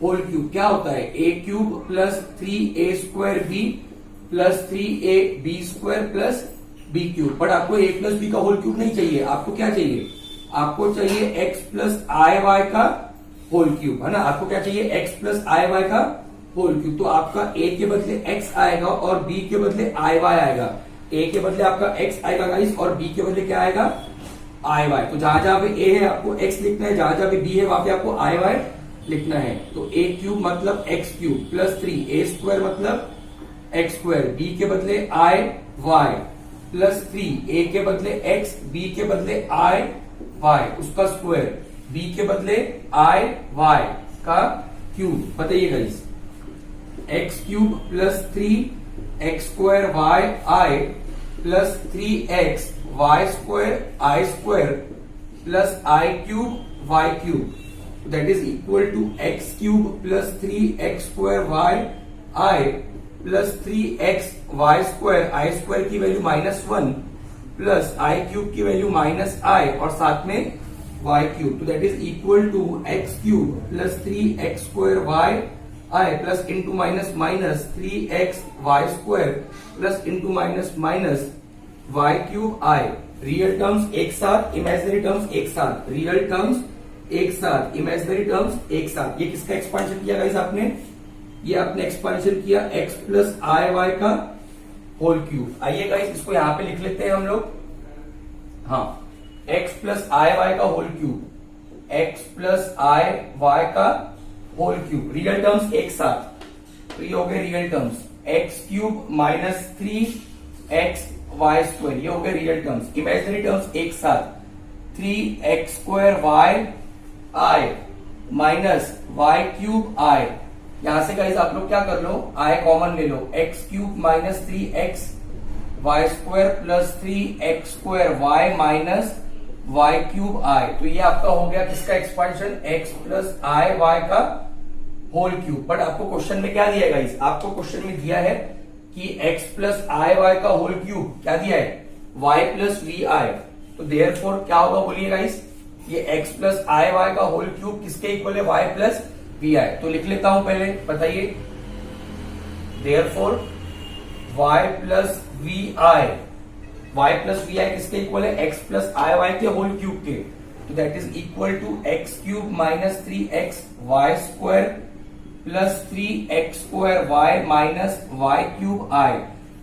होल क्यूब। क्या होता है, a cube plus 3a² b plus 3ab square plus b cube. But आपको a प्लस बी का होल क्यूब नहीं चाहिए, आपको क्या चाहिए, आपको चाहिए x प्लस आई वाई का होल क्यूब, है ना। आपको क्या चाहिए, x प्लस आई वाई का होल क्यूब। तो आपका a के बदले x आएगा और b के बदले आई वाई आएगा। a के बदले आपका x आएगा गाइस और b के बदले क्या आएगा, आई वाई। तो जहां जहां पे a है आपको x लिखना है, जहां जहां पे b है वहां पे आपको आई वाई लिखना है। तो a क्यूब मतलब x cube plus 3a square मतलब x स्क्वायर, b के बदले आई वाई प्लस 3a के बदले x, b के बदले आई वाई उसका स्क्वायर, b के बदले आई वाई का क्यूब। बताइए guys, x cube plus 3x square y i plus 3x y square i square plus i cube y cube that is equal to x cube plus 3x square y i plus 3x y square i square की value -1 plus i cube की value minus i और साथ में y cube. तो that is equal to x cube plus 3x square y i plus into minus minus 3x y square plus into minus minus y cube i. Real terms एक साथ, imaginary terms एक साथ, real terms एक साथ, imaginary terms एक साथ। ये किसका एक्सपांशन किया गाइस आपने, ये आपने एक्सपांशन किया x प्लस आई वाई का होल क्यूब। आइए गाइस इसको यहां पे लिख लेते हैं हम लोग। हाँ, x प्लस आई वाई का whole cube, x plus i y का होल क्यूब। रियल टर्म्स एक साथ, तो ये हो गए real terms, x cube minus 3x y square, ये हो गए रियल टर्म्स। इमेजिनरी टर्म्स एक साथ, 3x स्क्वायर वाई आई माइनस वाई क्यूब आई। यहां से गाइस आप लोग क्या कर लो, आई कॉमन ले लो, x cube minus 3x y square plus 3x square y minus y cube i. तो ये आपका हो गया किसका expansion, x plus i y का होल क्यूब। बट आपको क्वेश्चन में क्या दिया है गाइस, आपको क्वेश्चन में दिया है कि x प्लस आई वाई का होल क्यूब क्या दिया है, y प्लस वी आई। तो देयरफॉर क्या होगा बोलिए गाइस, ये x प्लस आई वाई का होल क्यूब किसके इक्वल है, y प्लस वी आई। तो लिख लेता हूं पहले, बताइए, therefore y plus v i, y plus v i किसके इक्वल है, x प्लस आई वाई के होल क्यूब के। तो that is equal to x cube minus 3x y square plus 3x square y minus y cube i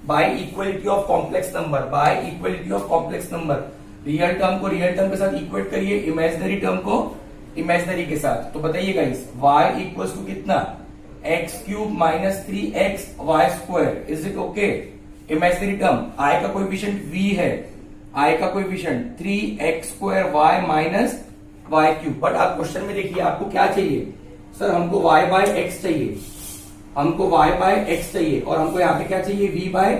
by equality of complex number, by equality of complex number. Real term को real term के साथ equate करिए, imaginary term को imaginary के साथ। तो बताइए guys, y equals to कितना, x cube minus 3x y square, is it okay. Imaginary term i का कोएफिशिएंट v है, i का coefficient 3x square y minus y cube. But आप क्वेश्चन में देखिए आपको क्या चाहिए, सर हमको y बाय x चाहिए, हमको y बाय x चाहिए और हमको यहाँ पे क्या चाहिए, v बाय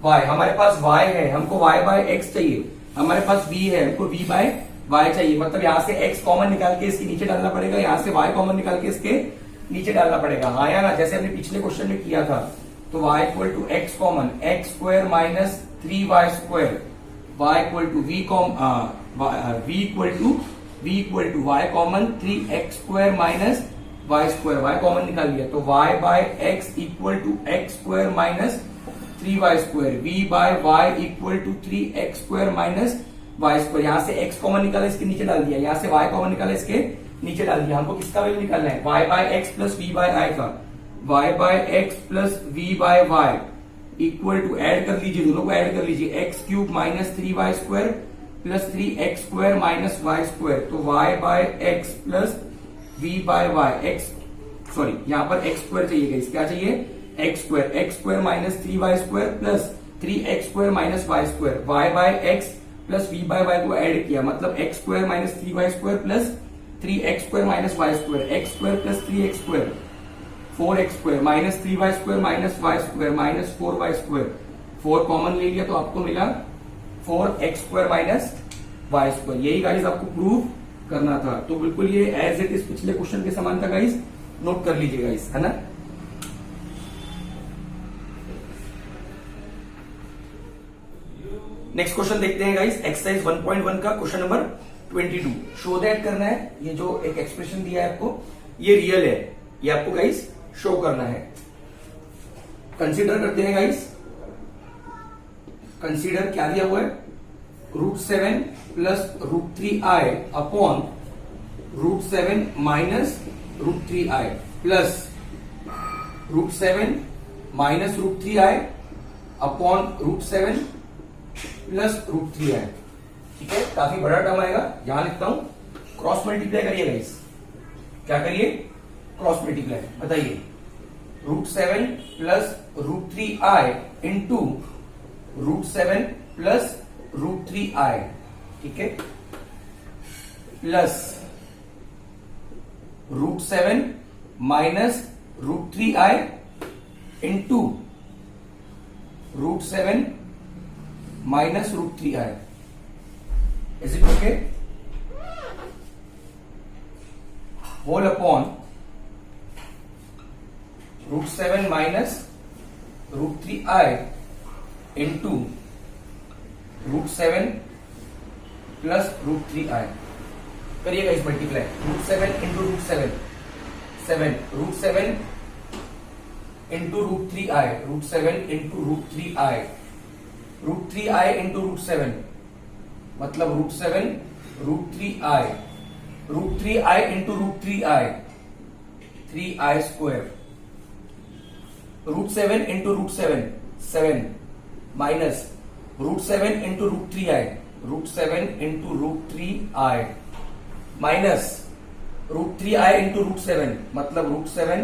y। हमारे पास y है, हमको y बाय x चाहिए, हमारे पास v है, हमको v बाय y चाहिए। मतलब यहाँ से x कॉमन निकाल के इसके नीचे डालना पड़ेगा, यहाँ से y कॉमन निकाल के इसके नीचे डालना पड़ेगा। हाँ या ना, जैसे हमने पिछले क्वेश्चन में किया था। तो y equal to x common, x square minus 3y square, y equal to v equal to y common 3x square minus y square, y common निकाल लिया। तो y by x equal to x square minus 3y square, v by y equal to 3x square minus y square. यहाँ से x common निकाला इसके नीचे डाल दिया, यहाँ से y कॉमन निकाला इसके नीचे डाल दिया। हमको किसका वैल्यू निकालना है, y by x plus v by i का, y by x plus v by y equal to, add कर लीजिए, दोनों को ऐड कर लीजिए, x cube minus 3y square plus 3x square minus y square. तो y by x plus v by y, x sorry यहाँ पर x square चाहिए गाइस, क्या चाहिए, x square minus 3y square plus 3x square minus y square. y by x plus v by y को add किया, मतलब x square minus 3y square plus 3x square minus y square, x square plus 3x square 4x square minus 3y square minus y square minus 4y square. 4 common ले लिया तो आपको मिला 4x square minus y square. यही guys आपको prove करना था। तो बिल्कुल ये एज इट इज पिछले क्वेश्चन के समान था गाइस, नोट कर लीजिए गाइस, है ना। नेक्स्ट क्वेश्चन देखते हैं गाइस, एक्सरसाइज 1.1 का क्वेश्चन नंबर 22। शो दैट करना है, ये जो एक एक्सप्रेशन दिया है आपको ये रियल है, ये आपको गाइस शो करना है। कंसीडर करते हैं गाइस, कंसीडर क्या दिया हुआ है, √7 plus √3i upon √7 minus √3i plus √7 minus √3i upon √7 plus √3i। ठीक है, काफी बड़ा टर्म आएगा, यहां लिखता हूं, क्रॉस मल्टीप्लाई करिए गाइस। क्या करिए, क्रॉस मल्टीप्लाई। बताइए, √7 plus √3i into √7 plus √3i, ठीक है, plus √7 minus √3i into √7 minus √3i। Is it okay? Whole upon √7 minus √3i into √7 plus √3i। करिएगा इस multiply, √7 into √7 7, √7 into √3i, √7 into √3i, √3i into √7 मतलब √7 √3i, √3i into √3i 3i square, √7 into √7 7 minus √7 into √3i, √7 into √3i minus √3i into √7 मतलब √7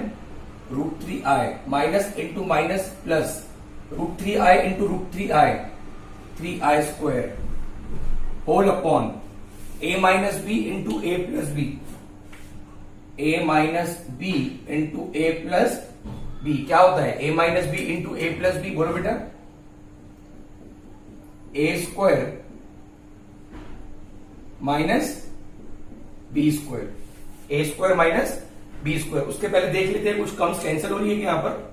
√3i minus into minus plus √3i into √3i 3i square whole upon a minus B into A plus B, a minus B into A plus B. क्या होता है a minus B into A plus B? बोलो बेटा, a square minus B square, A square minus B square. उसके पहले देख लेते हैं कुछ टर्म्स कैंसिल हो रही है कि यहां पर,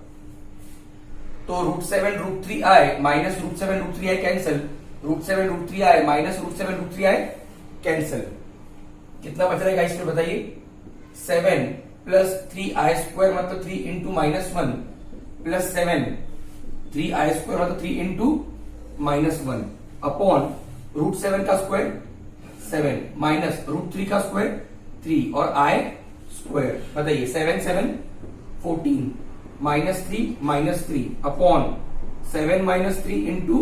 तो √7 √3i minus √7 √3i cancel, √7 √3i minus √7 √3i cancel. कितना बच रहा है गाइस में बताइए, 7 प्लस 3i स्क्वायर मतलब 3 into minus 1 plus 7 3i square मतलब 3 इंटू माइनस 1 अपॉन √7 का स्क्वायर 7 माइनस √3 का स्क्वायर 3 और i स्क्वायर। बताइए 7 7 14 minus 3 upon 7 minus 3 into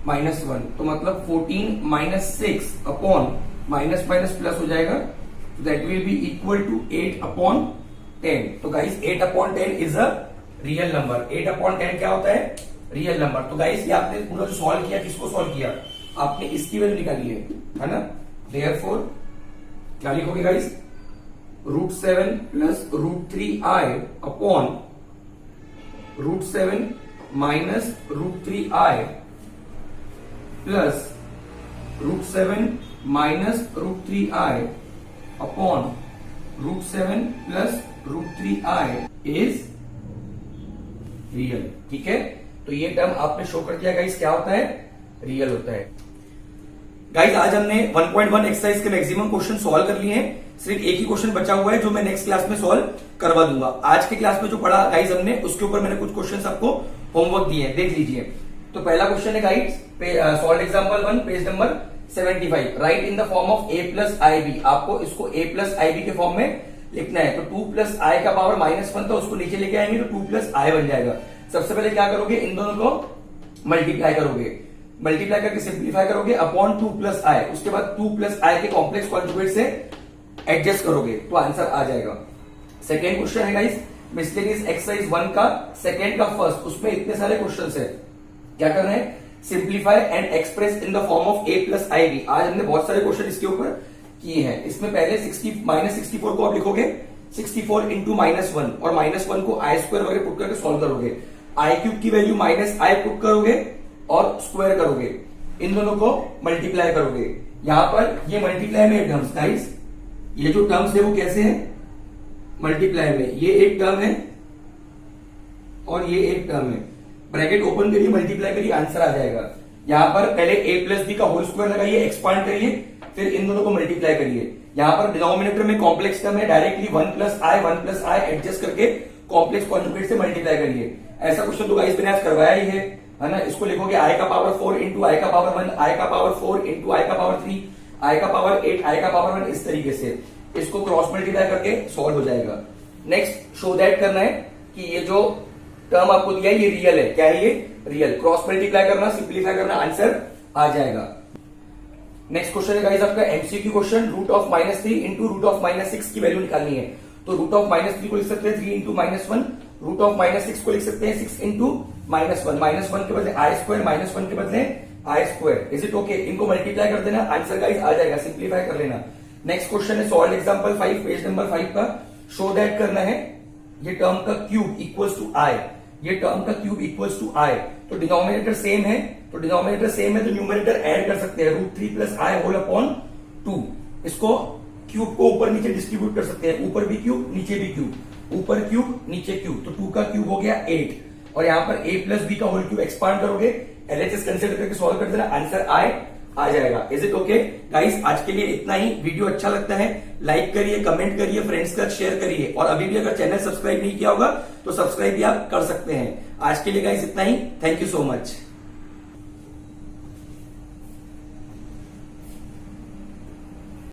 minus 1 तो मतलब 14 minus 6 upon minus minus plus हो जाएगा, that will be equal to 8 upon 10। तो guys 8 upon 10 is a real number. 8 upon 10 क्या होता है, रियल नंबर। तो गाइस ये आपने पूरा जो सॉल्व किया, किसको सॉल्व किया, आपने इसकी वैल्यू निकाली है ना। देयरफॉर क्या लिखोगे guys, √7 plus √3i upon √7 minus √3i plus √7 minus √3i upon √7 plus √3i is real. ठीक है, तो ये टर्म आपने शो कर दिया गाइस, क्या होता है, रियल होता है। गाइस आज हमने 1.1 एक्सरसाइज के मैक्सिमम क्वेश्चन सॉल्व कर लिए हैं, सिर्फ एक ही क्वेश्चन बचा हुआ है जो मैं नेक्स्ट क्लास में सॉल्व करवा दूंगा। आज के क्लास में जो पढ़ा गाइस हमने, उसके ऊपर मैंने कुछ क्वेश्चंस आपको होमवर्क दिए हैं, देख लीजिए। तो पहला क्वेश्चन है guys, solve example 1 page number 75, right in the form of a plus I B. आपको इसको a प्लस आई बी के फॉर्म में लिखना है। तो 2 प्लस आई का पावर -1 था, उसको नीचे लेके आएंगे तो 2 प्लस आई बन जाएगा। सबसे पहले क्या करोगे, इन दोनों को मल्टीप्लाई करोगे, मल्टीप्लाई करके सिंप्लीफाई करोगे अपॉन 2 प्लस आई, उसके बाद 2 प्लस आई के कॉम्प्लेक्स कॉन्जुगेट से एडजस्ट करोगे तो आंसर आ जाएगा। सेकेंड क्वेश्चन है गाइस, मिस्लेनियस एक्सरसाइज 1 का सेकेंड का फर्स्ट, उसमें इतने सारे क्वेश्चन है। क्या कर रहे हैं, simplify and express in the form of a plus I B. आज हमने बहुत सारे क्वेश्चन इसके ऊपर किए हैं। इसमें पहले -64 को आप लिखोगे 64 इंटू -1 और -1 को आई स्क्वायर वगैरह पुट करके सॉल्व करोगे, आई क्यूब की वैल्यू -i पुट करोगे और स्क्वायर करोगे, इन दोनों को मल्टीप्लाई करोगे। यहां पर ये मल्टीप्लाई में टर्म्स गाइस, ये जो टर्म्स है वो कैसे है, मल्टीप्लाई में, ये एक टर्म है और ये एक टर्म है। ब्रैकेट ओपन करिए, मल्टीप्लाई करिए, आंसर आ जाएगा। यहाँ पर पहले a प्लस बी का होल स्क्वायर लगाइए, एक्सपांड करिए, फिर इन दोनों को मल्टीप्लाई करिए। यहाँ पर डिनोमिनेटर में कॉम्प्लेक्स टर्म है, डायरेक्टली 1 + i एडजस्ट करके कॉम्प्लेक्स कॉन्जुगेट से मल्टीप्लाई करिए। ऐसा क्वेश्चन तो गाइस मैंने आज करवाया ही है ना। इसको लिखोगे i का पावर 4 इंटू i का पावर 1, i का पावर 4 इंटू i का पावर 3, i का पावर 8, i का पावर 1, इस तरीके से इसको क्रॉस मल्टीप्लाई करके सॉल्व हो जाएगा। नेक्स्ट शो दैट करना है कि ये जो टर्म आपको दिया है ये रियल है। क्या है ये? रियल। क्रॉस मल्टीप्लाई करना, सिंप्लीफाई करना, आंसर आ जाएगा। नेक्स्ट क्वेश्चन है गाइस आपका एमसीक्यू क्वेश्चन, √-3 इंटू √-6 की वैल्यू निकालनी है। तो √-3 को लिख सकते हैं 3 इंटू -1, √-6 को लिख सकते हैं 6 इंटू -1, -1 के बदले i स्क्वायर, -1 के बदले i square. Is it okay? इनको मल्टीप्लाई कर देना, आंसर गाइस आ जाएगा, सिंप्लीफाई कर लेना। नेक्स्ट क्वेश्चन है सॉल्व एग्जांपल 5, पेज नंबर 5 का। शो दैट करना है ये टर्म का क्यूब इक्वल्स टू i, ये टर्म का क्यूब इक्वल्स टू i। तो डिनोमिनेटर सेम है, तो न्यूमरेटर ऐड कर सकते हैं, √3 + i होल अपॉन 2। इसको क्यूब को ऊपर नीचे डिस्ट्रीब्यूट कर सकते हैं, ऊपर भी क्यूब नीचे भी क्यूब, ऊपर क्यूब नीचे क्यूब। तो 2 का क्यूब हो गया 8, और यहाँ पर a प्लस बी का होल क्यूब एक्सपांड करोगे, एलएचएस कंसीडर करके सॉल्व कर देना, आंसर आ जाएगा। Is it okay guys? आज के लिए इतना ही। वीडियो अच्छा लगता है लाइक करिए, कमेंट करिए, फ्रेंड्स का शेयर करिए, और अभी भी अगर चैनल सब्सक्राइब नहीं किया होगा तो सब्सक्राइब भी आप कर सकते हैं। आज के लिए गाइस इतना ही। Thank you so much.